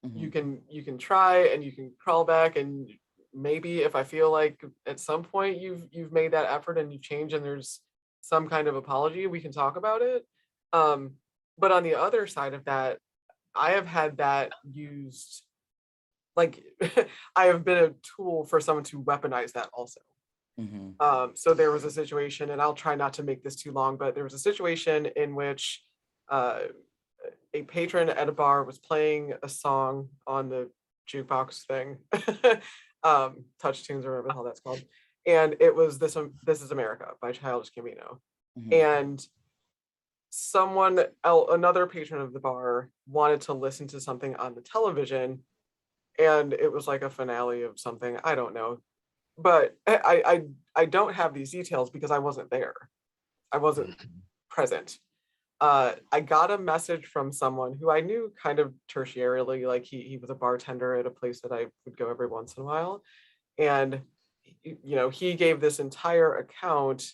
Mm-hmm. You can try and you can crawl back, and maybe if I feel like at some point you've made that effort and you change and there's some kind of apology, we can talk about it. But on the other side of that, I have had that used, like I have been a tool for someone to weaponize that also. Mm-hmm. So there was a situation, and I'll try not to make this too long, but there was a situation in which a patron at a bar was playing a song on the jukebox thing, touch tunes or whatever the hell that's called, and it was This Is America by Childish Gambino. Mm-hmm. And another patron of the bar wanted to listen to something on the television, and it was like a finale of something, I don't know, but I don't have these details because I wasn't there. I wasn't present. I got a message from someone who I knew kind of tertiarily, like he was a bartender at a place that I would go every once in a while. And, he gave this entire account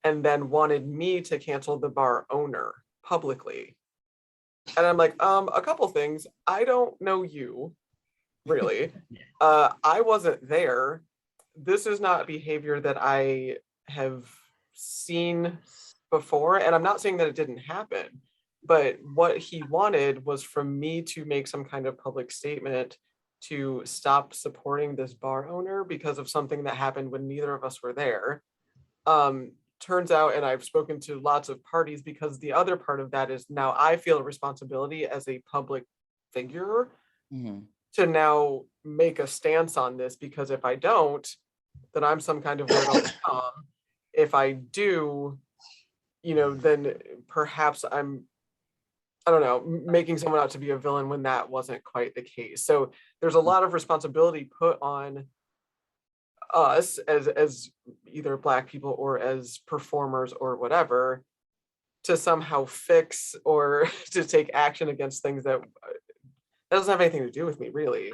and then wanted me to cancel the bar owner publicly. And I'm like, a couple things. I don't know you, really. I wasn't there. This is not behavior that I have seen before, and I'm not saying that it didn't happen, but what he wanted was from me to make some kind of public statement to stop supporting this bar owner because of something that happened when neither of us were there. Turns out, and I've spoken to lots of parties, because the other part of that is now I feel a responsibility as a public figure to now make a stance on this, because if I don't, then I'm some kind of weird old Tom. If I do, then perhaps I don't know, making someone out to be a villain when that wasn't quite the case. So there's a lot of responsibility put on us as either Black people or as performers or whatever, to somehow fix or to take action against things that doesn't have anything to do with me, really.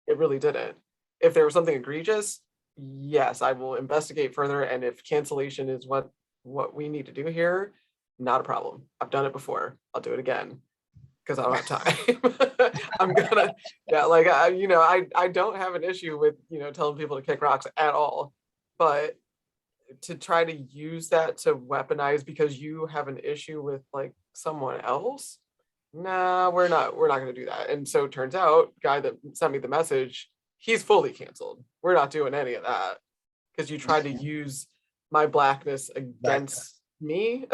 It really didn't. If there was something egregious, yes, I will investigate further, and if cancellation is what we need to do here, not a problem. I've done it before. I'll do it again because I don't have time. I'm gonna, I don't have an issue with, telling people to kick rocks at all, but to try to use that to weaponize because you have an issue with like someone else, nah, we're not gonna do that. And so it turns out, guy that sent me the message, he's fully canceled. We're not doing any of that because you tried to use my Blackness against me.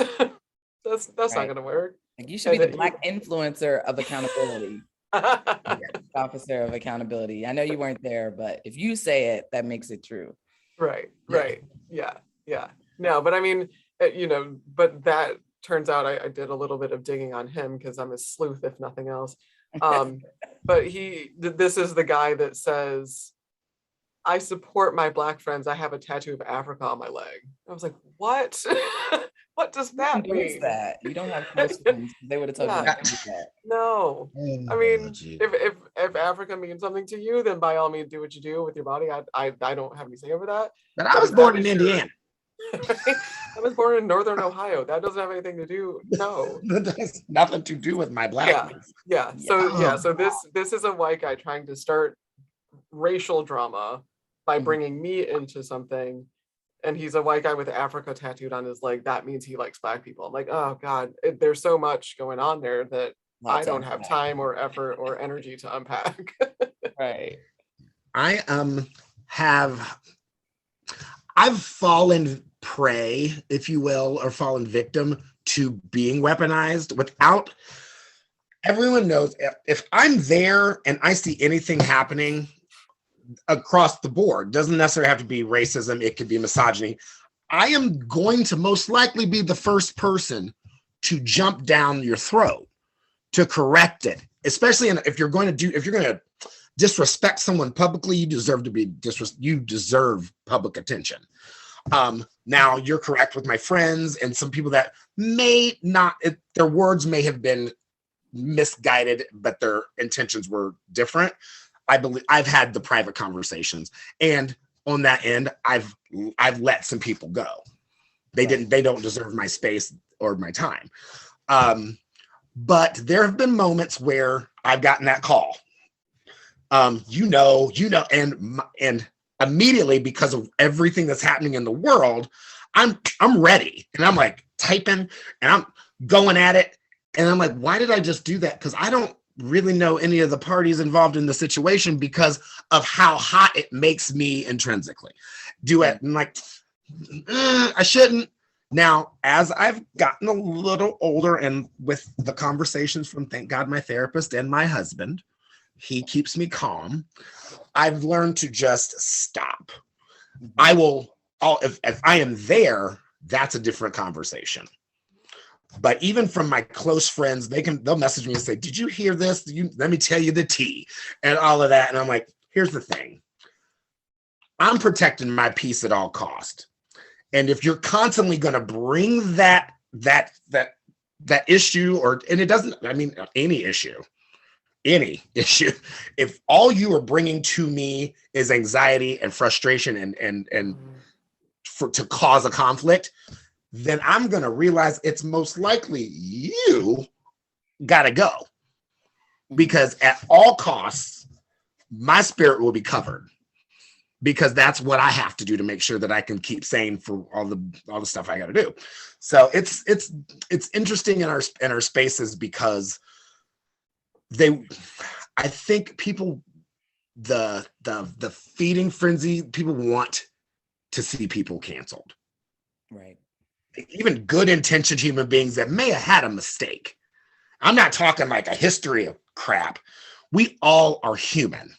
That's not gonna work. Like, you should be the Black influencer of accountability. Officer of accountability. I know you weren't there, but if you say it, that makes it true. Right. Yeah. No, but I mean, but that turns out I did a little bit of digging on him because I'm a sleuth, if nothing else. But this is the guy that says, I support my Black friends. I have a tattoo of Africa on my leg. I was like, what? What does that mean? That you don't have close friends. They would have told you not to do that. No. I mean, if Africa means something to you, then by all means do what you do with your body. I don't have any say over that. But I was born in Indiana. I was born in Northern Ohio. That doesn't have anything to do. No. That has nothing to do with my Blackness. Yeah. So this is a white guy trying to start racial drama by bringing me into something. And he's a white guy with Africa tattooed on his leg. That means he likes Black people. I'm like, oh God, there's so much going on there that I don't have time or effort or energy to unpack. Right. I've fallen prey, if you will, or fallen victim to being weaponized without, everyone knows if I'm there and I see anything happening across the board, doesn't necessarily have to be racism, it could be misogyny, I am going to most likely be the first person to jump down your throat to correct it, especially if you're going to disrespect someone publicly, you deserve public attention. Now you're correct with my friends and some people that may not, their words may have been misguided, but their intentions were different. I believe I've had the private conversations, and on that end, I've let some people go. They don't deserve my space or my time. But there have been moments where I've gotten that call. And immediately, because of everything that's happening in the world, I'm ready, and I'm like typing and I'm going at it, and I'm like, why did I just do that? Because I don't really know any of the parties involved in the situation because of how hot it makes me intrinsically. Do it and like, I shouldn't. Now, as I've gotten a little older and with the conversations from, thank God, my therapist and my husband, he keeps me calm. I've learned to just stop. If I am there, that's a different conversation. But even from my close friends, they'll message me and say, did you hear this? Let me tell you the tea and all of that. And I'm like, here's the thing. I'm protecting my peace at all cost. And if you're constantly going to bring that issue, and it doesn't, I mean, any issue, if all you are bringing to me is anxiety and frustration and to cause a conflict, then I'm going to realize it's most likely you got to go, because at all costs, my spirit will be covered, because that's what I have to do to make sure that I can keep sane for all the stuff I got to do. So it's interesting in our spaces, because I think people the feeding frenzy. People want to see people canceled. Right. Even good intentioned human beings that may have had a mistake. I'm not talking like a history of crap. We all are human.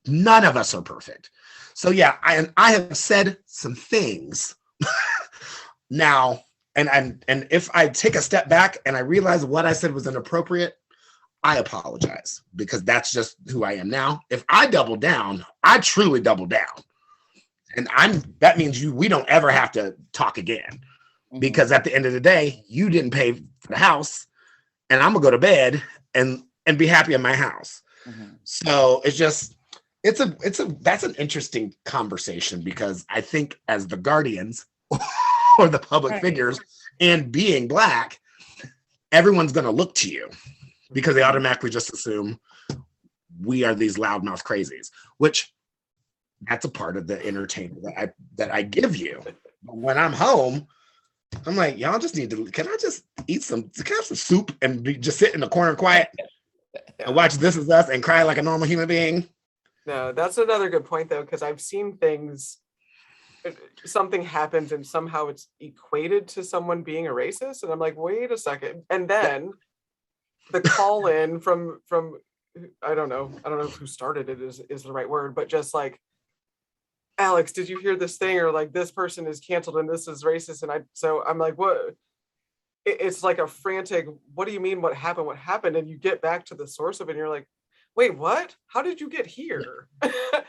None of us are perfect. So yeah, I have said some things now, and if I take a step back and I realize what I said was inappropriate, I apologize, because that's just who I am now. If I double down, I truly double down. And that means we don't ever have to talk again. Because at the end of the day, you didn't pay for the house, and I'm gonna go to bed and be happy in my house. So that's an interesting conversation, because I think as the guardians or the public figures, and being Black, everyone's gonna look to you because they automatically just assume we are these loudmouth crazies, which that's a part of the entertainment that I give you. But when I'm home, I'm like, y'all just need to, can I just can I have some soup and just sit in the corner quiet and watch This Is Us and cry like a normal human being? No, that's another good point though, because I've seen things, something happens and somehow it's equated to someone being a racist. And I'm like, wait a second. And then the call in from I don't know who started it is the right word, but just like, Alex, did you hear this thing? Or like, this person is canceled and this is racist. And I'm like, what? It's like a frantic, what do you mean? What happened? And you get back to the source of it and you're like, wait, what? How did you get here?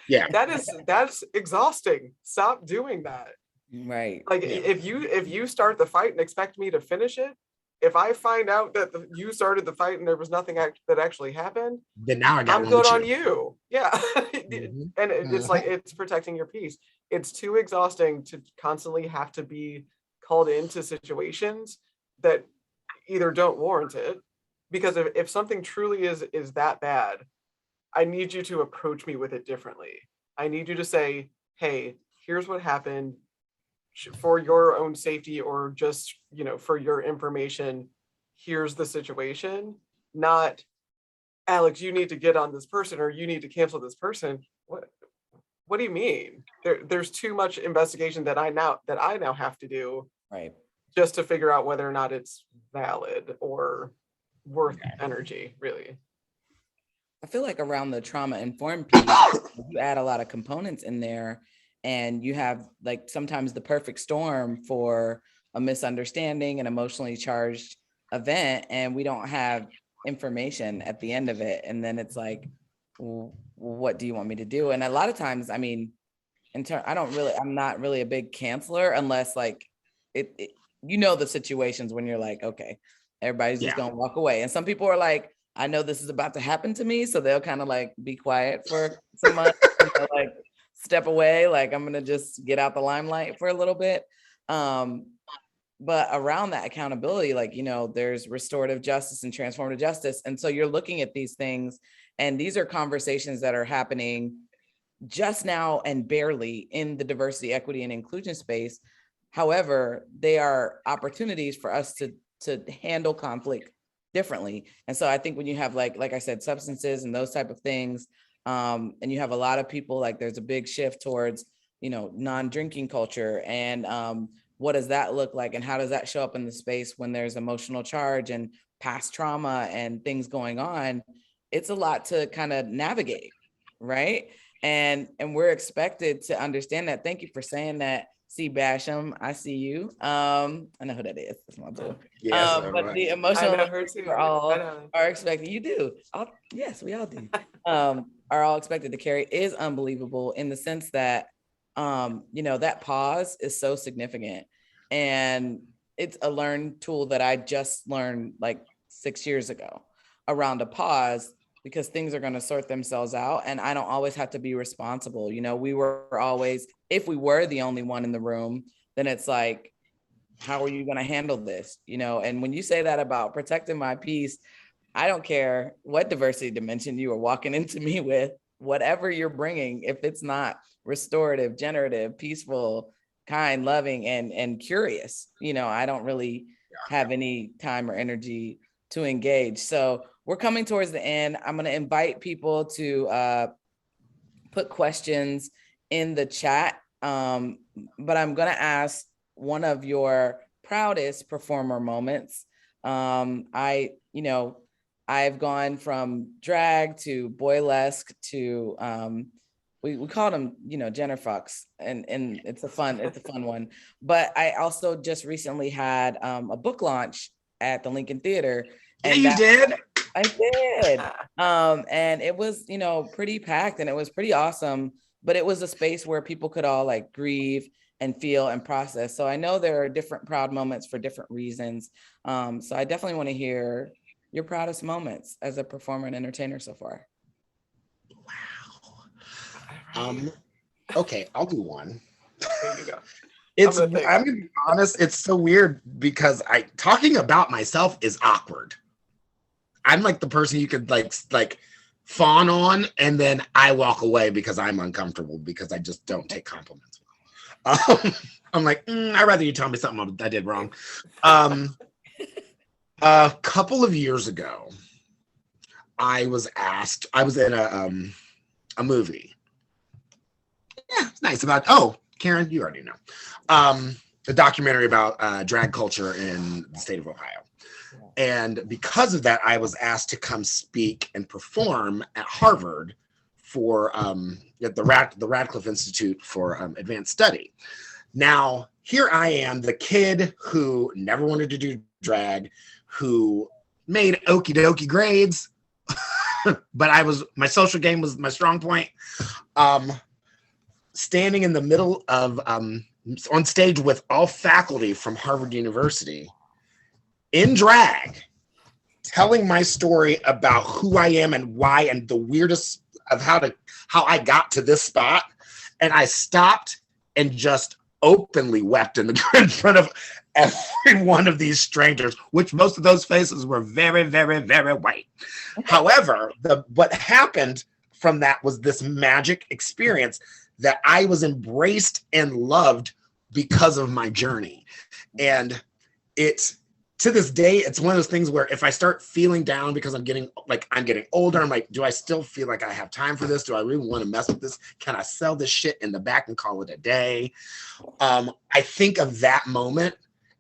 Yeah. That's exhausting. Stop doing that. Right. Like if you start the fight and expect me to finish it, if I find out that you started the fight and there was nothing that actually happened, then now I'm good on you. Yeah. And it's like, it's protecting your peace. It's too exhausting to constantly have to be called into situations that either don't warrant it, because if something truly is that bad, I need you to approach me with it differently. I need you to say, hey, here's what happened, for your own safety, or just, for your information, here's the situation. Not, Alex, you need to get on this person, or you need to cancel this person. What do you mean? There's too much investigation that I now have to do, Right, just to figure out whether or not it's valid or worth energy, really. I feel like around the trauma informed piece, you add a lot of components in there, and you have like sometimes the perfect storm for a misunderstanding, an emotionally charged event, and we don't have information at the end of it. And then it's like, what do you want me to do? And a lot of times, I mean, I'm not really a big canceller unless like the situations when you're like, okay, everybody's just gonna walk away. And some people are like, I know this is about to happen to me, so they'll kind of like be quiet for some months, like step away, like I'm gonna just get out the limelight for a little bit. But around that accountability, like, there's restorative justice and transformative justice. And so you're looking at these things, and these are conversations that are happening just now and barely in the diversity, equity, and inclusion space. However, they are opportunities for us to handle conflict differently. And so I think when you have like I said, substances and those type of things, and you have a lot of people, like there's a big shift towards, non-drinking culture, and what does that look like, and how does that show up in the space when there's emotional charge and past trauma and things going on? It's a lot to kind of navigate, right? And we're expected to understand that. Thank you for saying that. See Basham, I see you. I know who that is. That's my boo. Yes, but the emotional are expected. You do. Yes, we all do. Are all expected to carry is unbelievable in the sense that, that pause is so significant, and it's a learned tool that I just learned like 6 years ago around a pause, because things are going to sort themselves out. And I don't always have to be responsible. We were always, if we were the only one in the room, then it's like, how are you going to handle this? And when you say that about protecting my peace, I don't care what diversity dimension you are walking into me with, whatever you're bringing, if it's not restorative, generative, peaceful, kind, loving, and curious, I don't really have any time or energy to engage. So we're coming towards the end. I'm going to invite people to put questions in the chat, but I'm gonna ask one of your proudest performer moments. I've gone from drag to boylesque to we called them, Jenner fucks, and it's a fun one. But I also just recently had a book launch at the Lincoln Theater. And you did? I did. And it was, pretty packed, and it was pretty awesome. But it was a space where people could all like grieve and feel and process. So I know there are different proud moments for different reasons. So I definitely want to hear your proudest moments as a performer and entertainer so far. Wow. Okay, I'll do one. There you go. I'm gonna be honest, it's so weird because talking about myself is awkward. I'm like the person you could like fawn on, and then I walk away because I'm uncomfortable because I just don't take compliments. I'm like, I'd rather you tell me something I did wrong. A couple of years ago, I was in a movie. Yeah, it's nice about, Karen, you already know. A documentary about drag culture in the state of Ohio. And because of that, I was asked to come speak and perform at Harvard for at the Radcliffe Institute for Advanced Study. Now, here I am, the kid who never wanted to do drag, who made okie dokie grades, but my social game was my strong point. Standing in the middle of, on stage with all faculty from Harvard University in drag, telling my story about who I am and why, and the weirdest of how I got to this spot. And I stopped and just openly wept in front of every one of these strangers, which most of those faces were very, very, very white. However, what happened from that was this magic experience that I was embraced and loved because of my journey. And to this day, it's one of those things where if I start feeling down because I'm getting older, I'm like, do I still feel like I have time for this? Do I really want to mess with this? Can I sell this shit in the back and call it a day? I think of that moment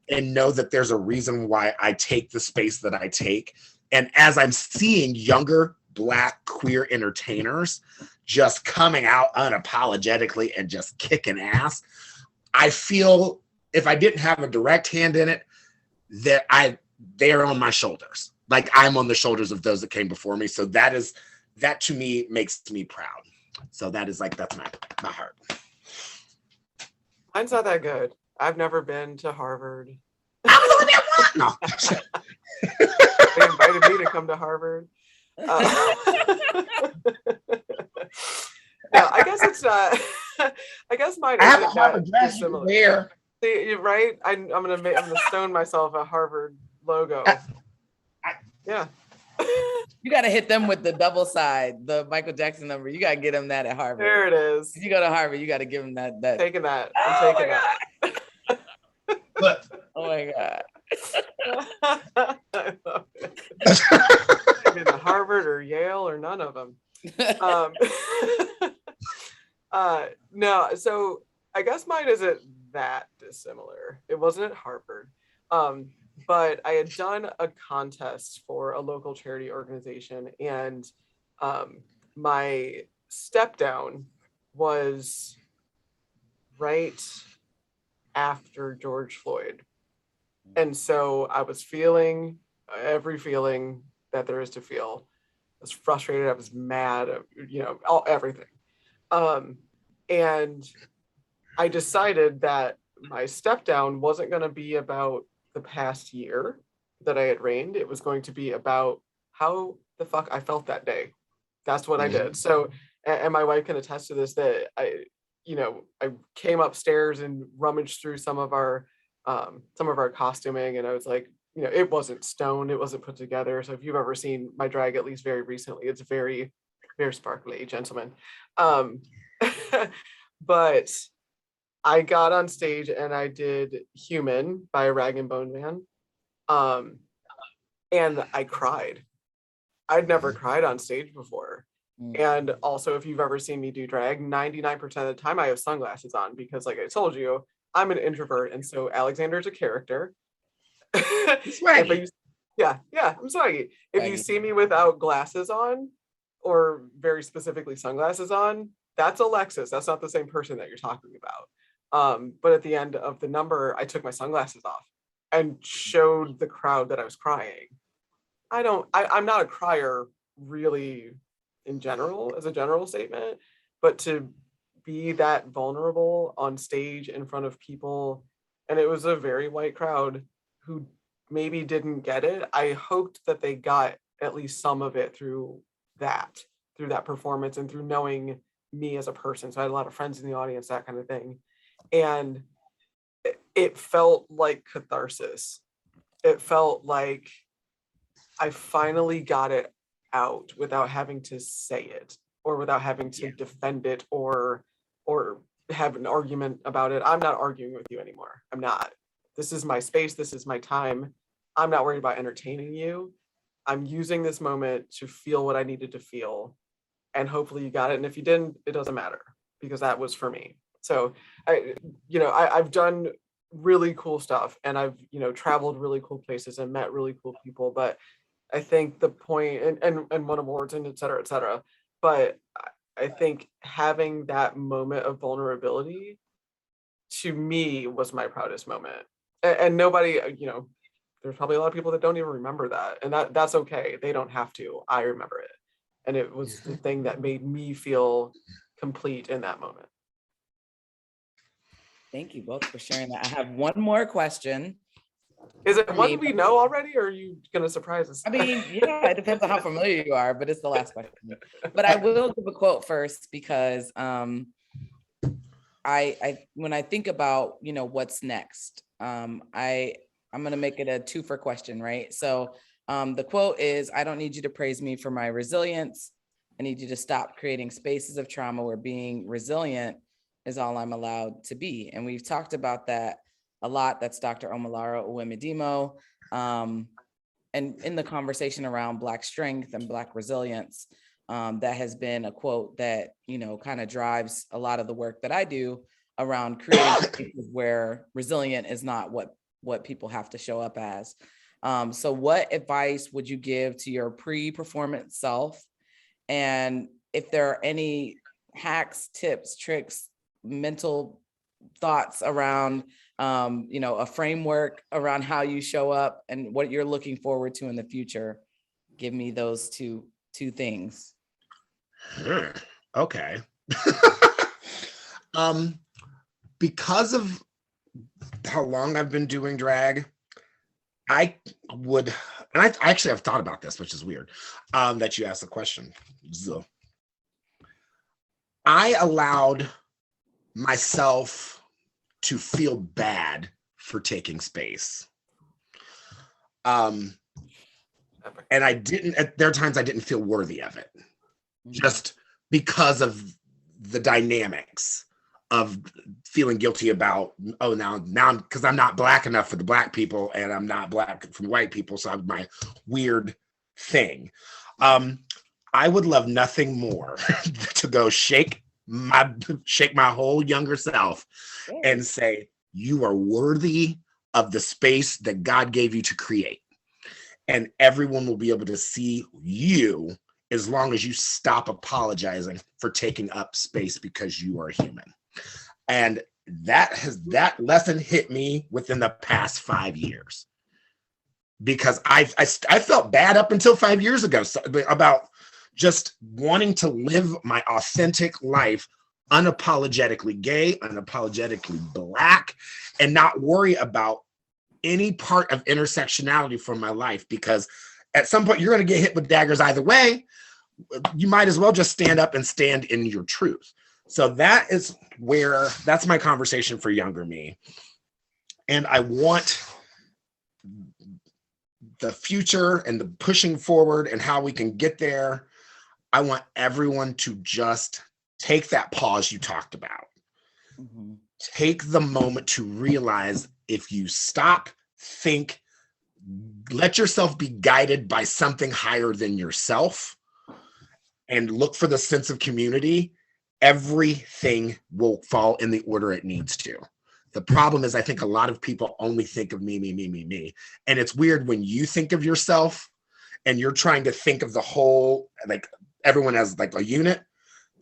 and know that there's a reason why I take the space that I take. And as I'm seeing younger Black queer entertainers just coming out unapologetically and just kicking ass, I feel, if I didn't have a direct hand in it, that they are on my shoulders. Like I'm on the shoulders of those that came before me. So that to me makes me proud. So that's my heart. Mine's not that good. I've never been to Harvard. No. They invited me to come to Harvard. No, I guess it's not. I guess mine isn't that similar. There. See, you're right. I'm gonna stone myself a Harvard logo. Yeah. You got to hit them with the double side, the Michael Jackson number. You got to get them that at Harvard. There it is. If you go to Harvard, you got to give them that. Taking that. I'm taking that. But, oh my God. I love it. Been to Harvard or Yale or none of them. No, so I guess mine isn't that dissimilar. It wasn't at Harvard. But I had done a contest for a local charity organization, and my step down was right after George Floyd. And so I was feeling every feeling that there is to feel. I was frustrated, I was mad, everything. And I decided that my step down wasn't going to be about the past year that I had reigned. It was going to be about how the fuck I felt that day. That's what I did. So, and my wife can attest to this, that I came upstairs and rummaged through some of our costuming, and I was like, it wasn't stoned, it wasn't put together. So if you've ever seen my drag, at least very recently, it's very, very sparkly, gentlemen. But I got on stage and I did Human by Rag and Bone Man. And I cried. I'd never cried on stage before. And also, if you've ever seen me do drag, 99% of the time I have sunglasses on because, like I told you, I'm an introvert, and so Alexander's a character. Swaggy. Yeah, I'm swaggy. If you see me without glasses on, or very specifically sunglasses on, that's Alexis. That's not the same person that you're talking about. But at the end of the number, I took my sunglasses off and showed the crowd that I was crying. I'm not a crier really in general, as a general statement, but to be that vulnerable on stage in front of people, and it was a very white crowd who maybe didn't get it. I hoped that they got at least some of it through that performance and through knowing me as a person. So I had a lot of friends in the audience, that kind of thing. And it felt like catharsis. It felt like I finally got it out without having to say it or without having to defend it or have an argument about it. I'm not arguing with you anymore. I'm not. This is my space. This is my time. I'm not worried about entertaining you. I'm using this moment to feel what I needed to feel. And hopefully you got it. And if you didn't, it doesn't matter because that was for me. So I've done really cool stuff and I've, traveled really cool places and met really cool people. But I think the point and won awards and et cetera, but I think having that moment of vulnerability to me was my proudest moment. And nobody, there's probably a lot of people that don't even remember that. And that's okay. They don't have to. I remember it. And it was the thing that made me feel complete in that moment. Thank you both for sharing that. I have one more question. Is it one we know already, or are you going to surprise us? I mean, yeah, it depends on how familiar you are, but it's the last question. But I will give a quote first because I when I think about, what's next, I'm going to make it a 2-for question, right? So the quote is, I don't need you to praise me for my resilience. I need you to stop creating spaces of trauma where being resilient is all I'm allowed to be. And we've talked about that a lot. That's Dr. Omolara Uwemedimo. And in the conversation around Black strength and Black resilience, that has been a quote that, kind of drives a lot of the work that I do around creating spaces where resilient is not what people have to show up as. So what advice would you give to your pre-performance self? And if there are any hacks, tips, tricks, mental thoughts around, a framework around how you show up and what you're looking forward to in the future, give me those two things. Okay. Because of how long I've been doing drag, I actually have thought about this, which is weird, that you asked the question. So, I allowed myself to feel bad for taking space. And I didn't, there are times I didn't feel worthy of it, just because of the dynamics of feeling guilty about, now because I'm not Black enough for the Black people and I'm not Black for white people, so I'm my weird thing. I would love nothing more to go shake my whole younger self and say, you are worthy of the space that God gave you to create. And everyone will be able to see you as long as you stop apologizing for taking up space because you are human. And that lesson hit me within the past 5 years, because I felt bad up until 5 years ago about just wanting to live my authentic life, unapologetically gay, unapologetically Black, and not worry about any part of intersectionality from my life, because at some point you're going to get hit with daggers either way. You might as well just stand up and stand in your truth. So that's my conversation for younger me. And I want the future and the pushing forward and how we can get there. I want everyone to just take that pause you talked about. Mm-hmm. Take the moment to realize, if you stop, think, let yourself be guided by something higher than yourself, and look for the sense of community, everything will fall in the order it needs to. The problem is I think a lot of people only think of me, me, me, me, me. And it's weird when you think of yourself and you're trying to think of the whole, like everyone as like a unit,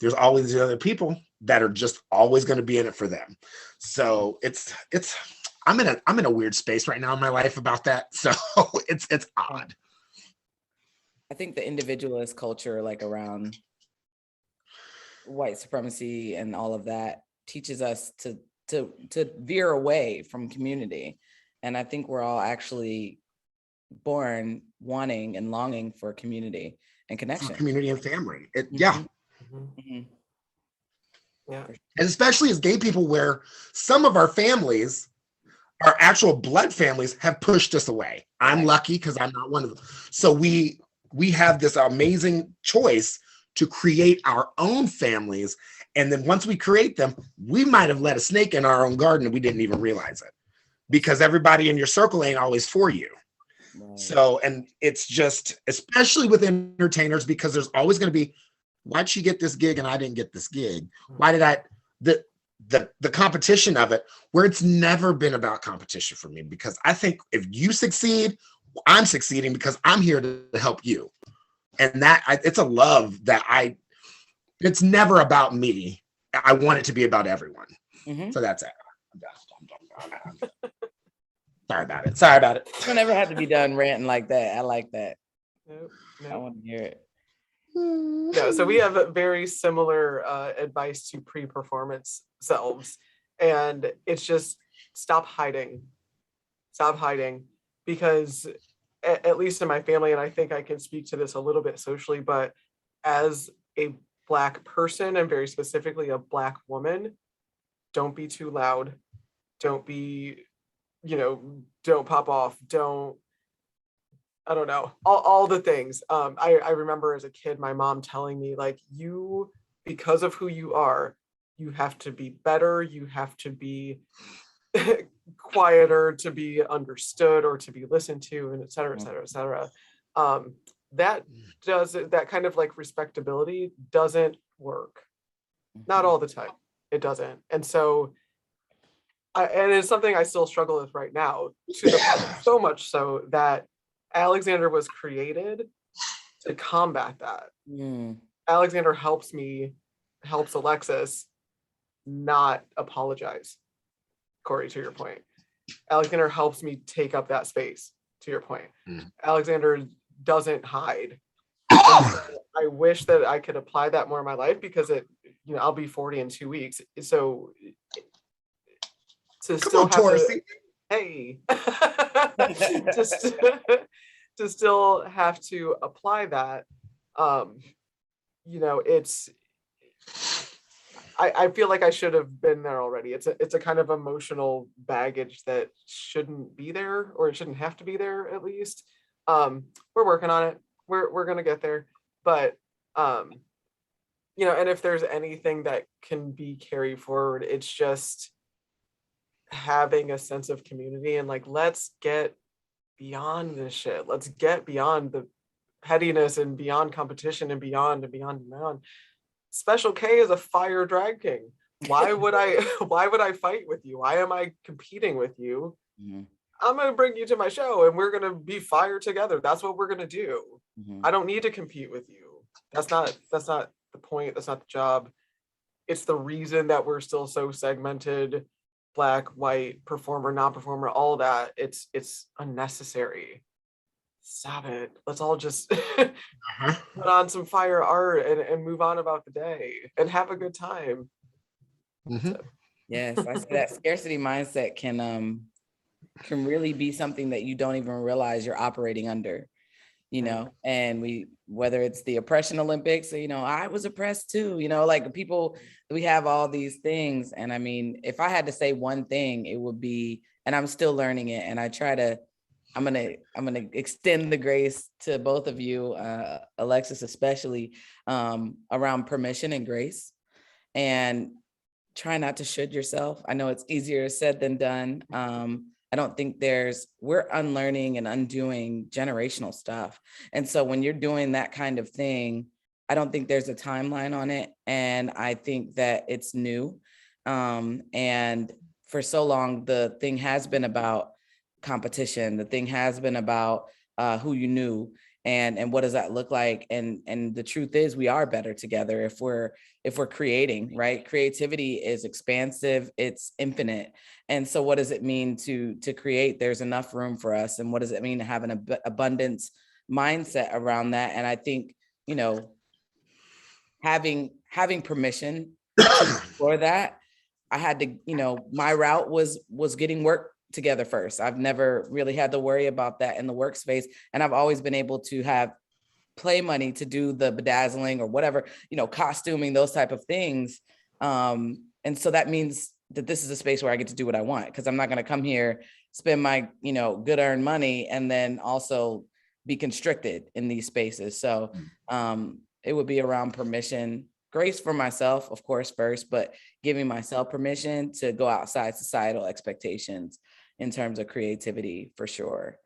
there's always the other people that are just always going to be in it for them. So I'm in a weird space right now in my life about that. So it's odd. I think the individualist culture, like around white supremacy and all of that, teaches us to veer away from community. And I think we're all actually born wanting and longing for community and connection. For community and family. Yeah. Mm-hmm. Yeah. And especially as gay people, where some of our families, our actual blood families, have pushed us away. I'm lucky because I'm not one of them. So we have this amazing choice to create our own families. And then once we create them, we might have let a snake in our own garden and we didn't even realize it, because everybody in your circle ain't always for you. Right. So, and it's just, especially with entertainers, because there's always going to be, why'd she get this gig and I didn't get this gig? Why did the competition of it, where it's never been about competition for me, because I think if you succeed, I'm succeeding because I'm here to help you. And it's a love that it's never about me. I want it to be about everyone. Mm-hmm. So that's it. Sorry about it. You never have to be done ranting like that. I like that. Nope. I want to hear it. No, so we have a very similar advice to pre-performance selves. And it's just stop hiding, because at least in my family, and I think I can speak to this a little bit socially, but as a Black person, and very specifically a Black woman, don't be too loud. Don't be, don't pop off. I don't know, all the things. I remember as a kid, my mom telling me, like, you, because of who you are, you have to be better. You have to be quieter to be understood or to be listened to, and et cetera, et cetera, et cetera. That kind of like respectability doesn't work. Not all the time. It doesn't. And so, and it's something I still struggle with right now, so much so that Alexander was created to combat that. Alexander helps Alexis not apologize. Corey, to your point, Alexander helps me take up that space, to your point. Alexander doesn't hide. I wish that I could apply that more in my life, because I'll be 40 in 2 weeks. So to still have to still have to apply that, I feel like I should have been there already. It's a kind of emotional baggage that shouldn't be there, or it shouldn't have to be there, at least. We're working on it. We're gonna get there. But and if there's anything that can be carried forward, it's just having a sense of community and like, let's get beyond this shit. Let's get beyond the pettiness and beyond competition and beyond and beyond and beyond. Special K is a fire drag king. Why would I fight with you? Why am I competing with you? Mm-hmm. I'm going to bring you to my show and we're going to be fire together. That's what we're going to do. Mm-hmm. I don't need to compete with you. That's not the point. That's not the job. It's the reason that we're still so segmented, Black, white, performer, non-performer, all that. It's unnecessary. Stop it. Let's all just put on some fire art and move on about the day and have a good time. Mm-hmm. So. Yes, I say that scarcity mindset can really be something that you don't even realize you're operating under, and whether it's the oppression Olympics, or, I was oppressed too, like people, we have all these things. And I mean, if I had to say one thing, it would be, and I'm still learning it, and I'm gonna extend the grace to both of you, Alexis especially, around permission and grace, and try not to should yourself. I know it's easier said than done. I don't think we're unlearning and undoing generational stuff. And so when you're doing that kind of thing, I don't think there's a timeline on it. And I think that it's new. And for so long, the thing has been about competition. The thing has been about who you knew and what does that look like? And the truth is we are better together if we're creating, right? Creativity is expansive, it's infinite. And so what does it mean to create? There's enough room for us. And what does it mean to have an abundance mindset around that? And I think, you know, having permission for that, I had to, you know, my route was getting work together first. I've never really had to worry about that in the workspace. And I've always been able to have play money to do the bedazzling or whatever, you know, costuming, those type of things. And so that means that this is a space where I get to do what I want, because I'm not going to come here, spend my, you know, good earned money and then also be constricted in these spaces. So it would be around permission, grace for myself, of course, first, but giving myself permission to go outside societal expectations in terms of creativity, for sure.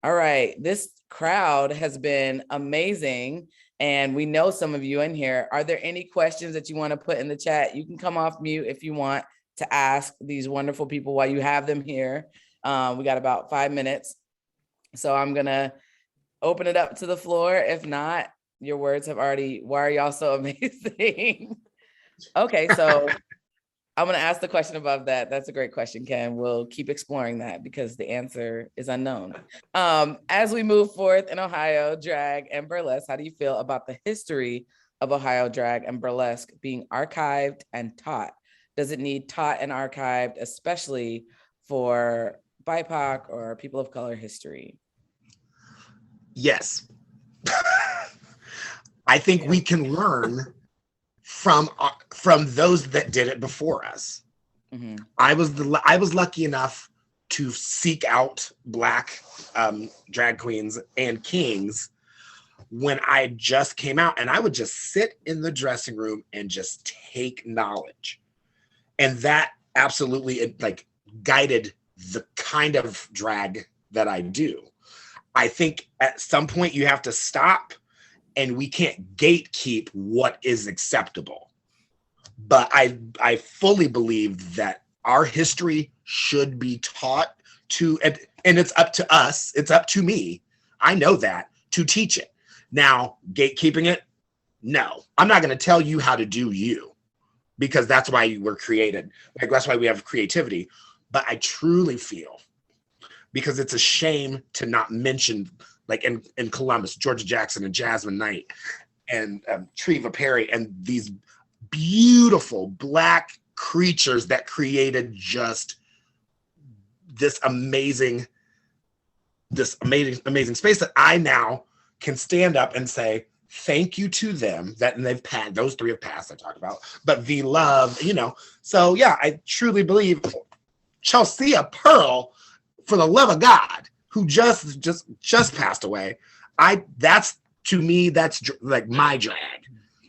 All right, this crowd has been amazing. And we know some of you in here. Are there any questions that you want to put in the chat? You can come off mute if you want to ask these wonderful people while you have them here. We got about 5 minutes. So I'm gonna open it up to the floor. If not, your words have already, why are y'all so amazing? Okay, so I'm going to ask the question above that. That's a great question, Ken. We'll keep exploring that because the answer is unknown. As we move forth in Ohio, drag and burlesque, how do you feel about the history of Ohio drag and burlesque being archived and taught? Does it need taught and archived, especially for BIPOC or people of color history? Yes. I think we can learn from those that did it before us. Mm-hmm. I was lucky enough to seek out Black drag queens and kings when I just came out, and I would just sit in the dressing room and just take knowledge, and that absolutely guided the kind of drag that I do. I think at some point you have to stop, and we can't gatekeep what is acceptable. But I fully believe that our history should be taught to, and it's up to us, it's up to me, I know that, to teach it. Now, gatekeeping it, no. I'm not going to tell you how to do you, because that's why you were created. That's why we have creativity. But I truly feel, because it's a shame to not mention, like in Columbus, Georgia Jackson and Jasmine Knight and Treva Perry and these beautiful Black creatures that created just this amazing space that I now can stand up and say thank you to them. That, and they've passed, those three have passed, I talked about, but V Love, you know. So yeah, I truly believe Chelsea Pearl, for the love of God, who just passed away. That's, to me, that's like my drag.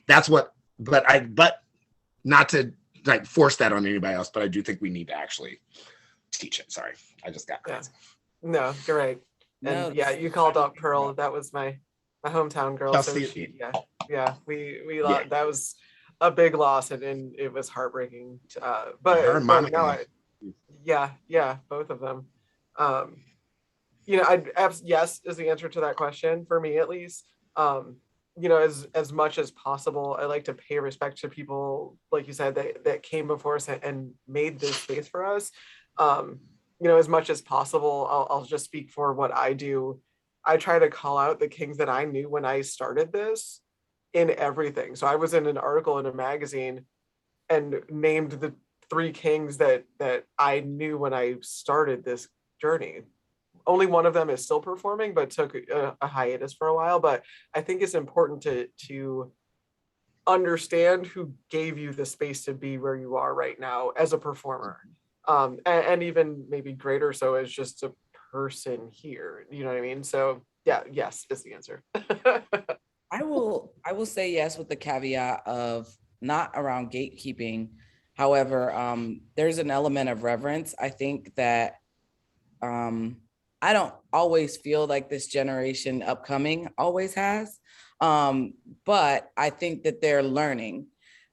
That's what, but not to like force that on anybody else, but I do think we need to actually teach it. Sorry, I just got crazy. No, you're right. And yeah, you called out Pearl. That was my hometown girl. So she, we lost. That was a big loss, and it was heartbreaking. But no, both of them. You know, yes is the answer to that question for me, at least. You know, as much as possible, I like to pay respect to people, like you said, that came before us and made this space for us. You know, as much as possible, I'll just speak for what I do. I try to call out the kings that I knew when I started this in everything. So I was in an article in a magazine and named the 3 kings that I knew when I started this journey. Only one of them is still performing, but took a hiatus for a while. But I think it's important to understand who gave you the space to be where you are right now as a performer. And even maybe greater so as just a person here. You know what I mean? So yeah, yes is the answer. I will say yes with the caveat of not around gatekeeping. However, there's an element of reverence. I think that I don't always feel like this generation upcoming always has. But I think that they're learning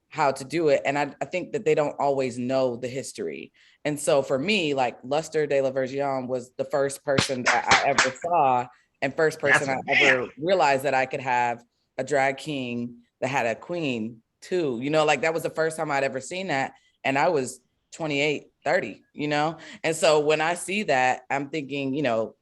how to do it. And I think that they don't always know the history. And so for me, like Luster de la Vergion was the first person that I ever saw and first person I ever realized that I could have a drag king that had a queen too. You know, like that was the first time I'd ever seen that. And I was 28, 30, you know? And so when I see that, I'm thinking, you know,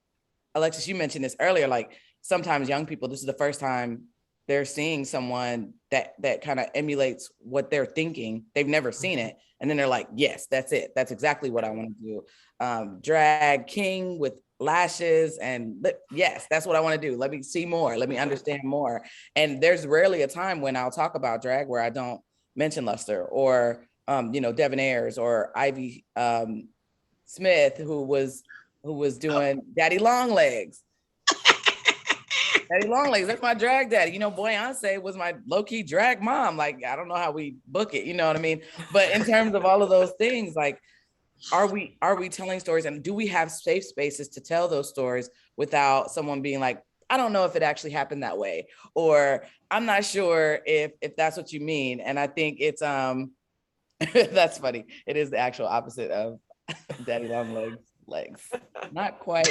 Alexis, you mentioned this earlier, like sometimes young people, this is the first time they're seeing someone that kind of emulates what they're thinking. They've never seen it. And then they're like, yes, that's it. That's exactly what I want to do. Drag king with lashes and yes, that's what I want to do. Let me see more. Let me understand more. And there's rarely a time when I'll talk about drag where I don't mention Luster or, you know, Debonair's or Ivy Smith, who was doing Daddy Longlegs. Daddy Longlegs, that's my drag daddy. You know, Beyonce was my low-key drag mom. Like, I don't know how we book it, you know what I mean? But in terms of all of those things, like, are we telling stories and do we have safe spaces to tell those stories without someone being like, I don't know if it actually happened that way, or I'm not sure if that's what you mean. And I think it's that's funny. It is the actual opposite of Daddy Longlegs legs. Not quite.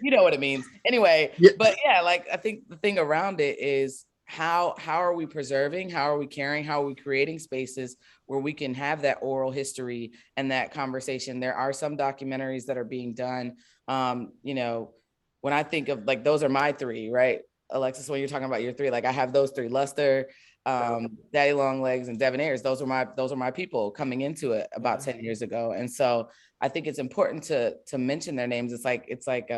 You know what it means. Anyway, yeah. But yeah, like I think the thing around it is how are we preserving, how are we caring, how are we creating spaces where we can have that oral history and that conversation. There are some documentaries that are being done. You know, when I think of like, those are my three, right? Alexis, when you're talking about your three, like I have those three, Luster, Daddy Longlegs and Debonair's. Those are my people coming into it about 10 years ago. And so I think it's important to mention their names. It's like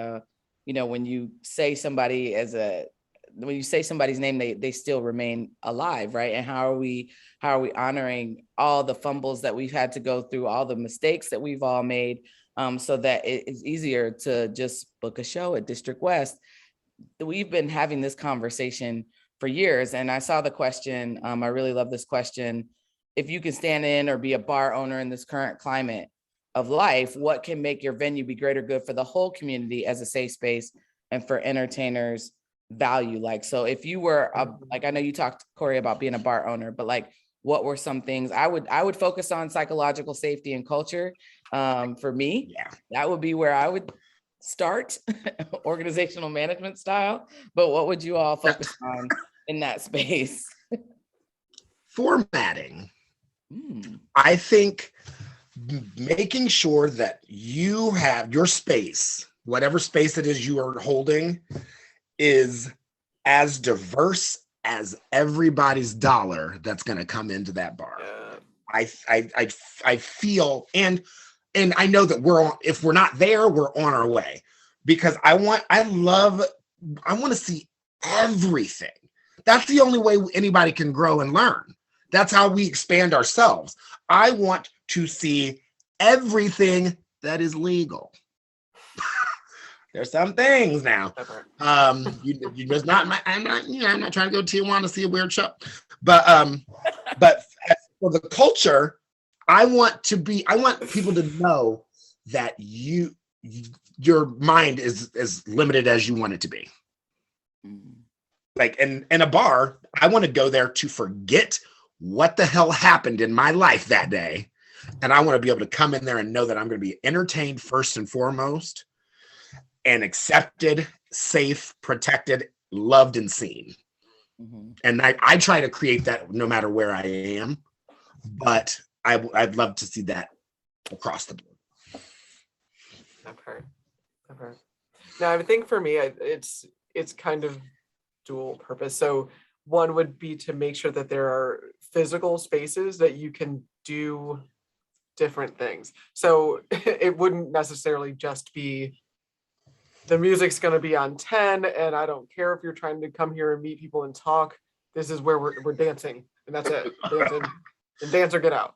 you know, when you say somebody when you say somebody's name, they still remain alive, right? And how are we honoring all the fumbles that we've had to go through, all the mistakes that we've all made, so that it's easier to just book a show at District West. We've been having this conversation for years, and I saw the question. I really love this question. If you can stand in or be a bar owner in this current climate of life, what can make your venue be greater good for the whole community as a safe space and for entertainers value? Like, so if you were like, I know you talked, Corey, about being a bar owner, but like, what were some things? I would focus on psychological safety and culture. For me, yeah, that would be where I would start, organizational management style. But what would you all focus on in that space? Formatting. I think making sure that you have your space, whatever space it is you are holding, is as diverse as everybody's dollar that's going to come into that bar. I feel, and I know that if we're not there, we're on our way, because I want to see everything. That's the only way anybody can grow and learn. That's how we expand ourselves. I want to see everything that is legal. There's some things now. You just not. I'm not trying to go to Tijuana to see a weird show, but for the culture, I want people to know that your mind is as limited as you want it to be. Like in a bar, I want to go there to forget what the hell happened in my life that day. And I want to be able to come in there and know that I'm going to be entertained first and foremost, and accepted, safe, protected, loved, and seen. And I try to create that no matter where I am, but I'd love to see that across the board. Okay. Now, I think for me, it's kind of dual purpose. So one would be to make sure that there are physical spaces that you can do different things. So it wouldn't necessarily just be the music's going to be on 10, and I don't care if you're trying to come here and meet people and talk. This is where we're dancing, and that's it. Dance or get out.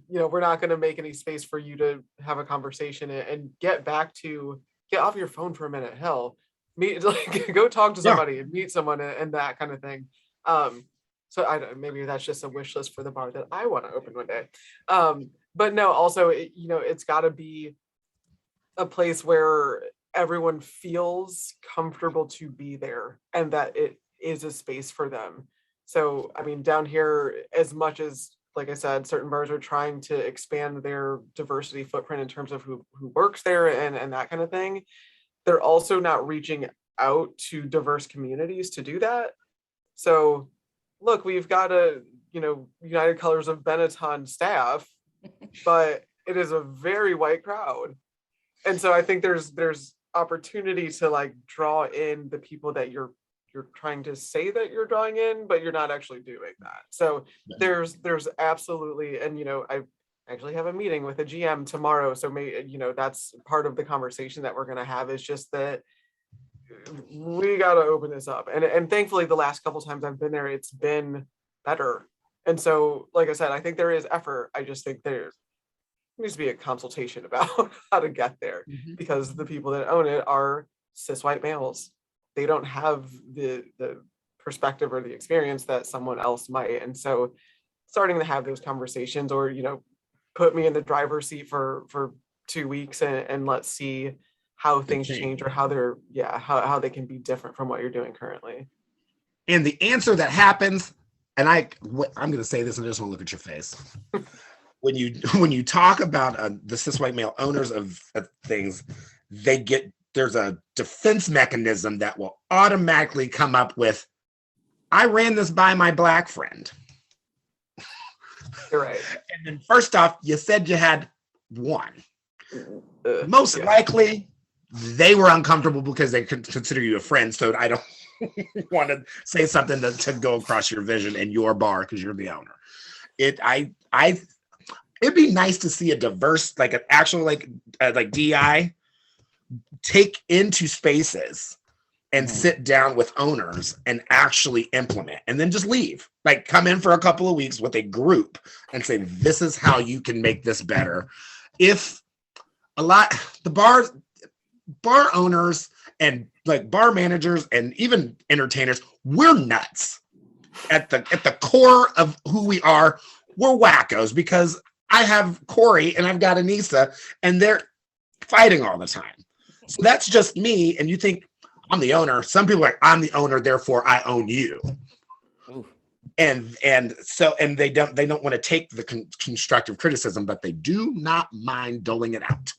We're not going to make any space for you to have a conversation and get off your phone for a minute. Hell, go talk to somebody and meet someone and that kind of thing. So maybe that's just a wish list for the bar that I want to open one day. But no, also, it's got to be a place where everyone feels comfortable to be there, and that is a space for them. So, I mean, down here, as much as, like I said, certain bars are trying to expand their diversity footprint in terms of who works there and that kind of thing, they're also not reaching out to diverse communities to do that. So look, we've got United Colors of Benetton staff, but it is a very white crowd. And so I think there's opportunity to like draw in the people that you're trying to say that you're drawing in, but you're not actually doing that. So there's absolutely, and I actually have a meeting with a GM tomorrow. So that's part of the conversation that we're gonna have, is just that we gotta open this up. And thankfully the last couple times I've been there, it's been better. And so, like I said, I think there is effort. I just think there needs to be a consultation about how to get there, because the people that own it are cis white males. They don't have the perspective or the experience that someone else might. And so starting to have those conversations, or, put me in the driver's seat for 2 weeks and let's see how things change, or how how they can be different from what you're doing currently. And the answer that happens, and I'm going to say this and I just want to look at your face. When you talk about the cis white male owners of things, there's a defense mechanism that will automatically come up with, I ran this by my black friend. You're right. And then first off, you said you had one. Most likely, they were uncomfortable because they could consider you a friend. So I don't want to say something to go across your vision and your bar because you're the owner. It'd be nice to see a diverse, like an actual like DI take into spaces and sit down with owners and actually implement, and then just leave. Like come in for a couple of weeks with a group and say, this is how you can make this better. If the bar owners and like bar managers and even entertainers, we're nuts. At the core of who we are, we're wackos, because I have Corey and I've got Anisa and they're fighting all the time. So that's just me. And you think I'm the owner. Some people are like, I'm the owner, therefore I own you. Ooh. And they don't want to take the constructive criticism, but they do not mind doling it out.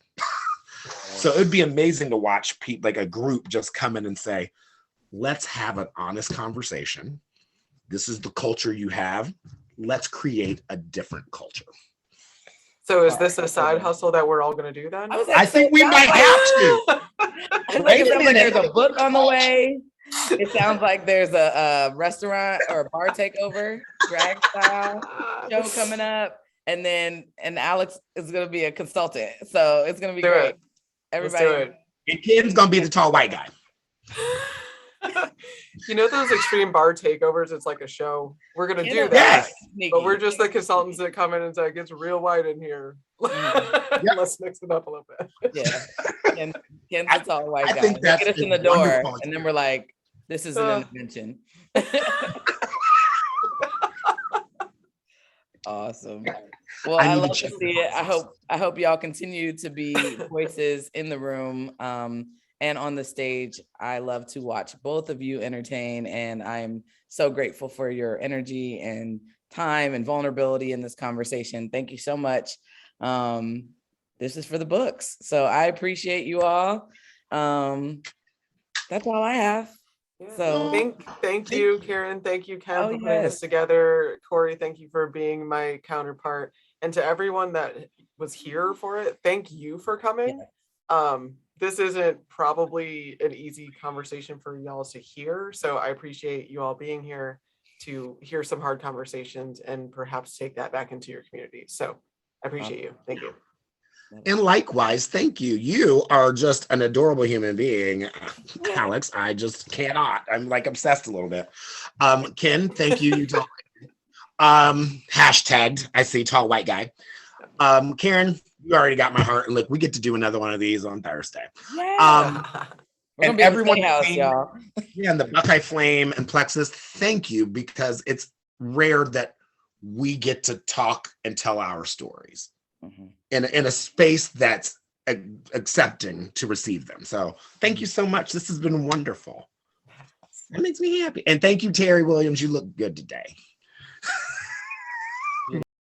So it'd be amazing to watch like a group just come in and say, let's have an honest conversation. This is the culture you have. Let's create a different culture. So is this a side hustle that we're all going to do then? I think we might have to. It sounds like there's a book on the way. It sounds like there's a restaurant or a bar takeover, drag style show coming up. And Alex is going to be a consultant. So it's going to be great. Everybody. And Ken's going to be the tall white guy. Those extreme bar takeovers, it's like a show. We're going to do that. Yes. But we're just the consultants that come in and say, it gets real white in here. Let's mix it up a little bit. Yeah. Ken's the tall white guy. Get us in the door. And then we're like, this is an intervention. Awesome. Well, I love to see it. I hope y'all continue to be voices in the room and on the stage. I love to watch both of you entertain, and I'm so grateful for your energy and time and vulnerability in this conversation. Thank you so much. This is for the books, so I appreciate you all. That's all I have. So thank you, Karen. Thank you, Ken, for putting this together. Corey, thank you for being my counterpart. And to everyone that was here for it, thank you for coming. This isn't probably an easy conversation for y'all to hear. So I appreciate you all being here to hear some hard conversations and perhaps take that back into your community. So I appreciate you. Thank you. And likewise, thank you. You are just an adorable human being, Alex. I just cannot. I'm like obsessed a little bit. Ken, thank you. You tall. Hashtagged. I see tall white guy. Karen, you already got my heart. And look, we get to do another one of these on Thursday. And everyone, y'all. And the Buckeye Flame and Plexus, thank you, because it's rare that we get to talk and tell our stories. In a space that's accepting to receive them. So thank you so much. This has been wonderful. That makes me happy. And thank you, Terry Williams. You look good today.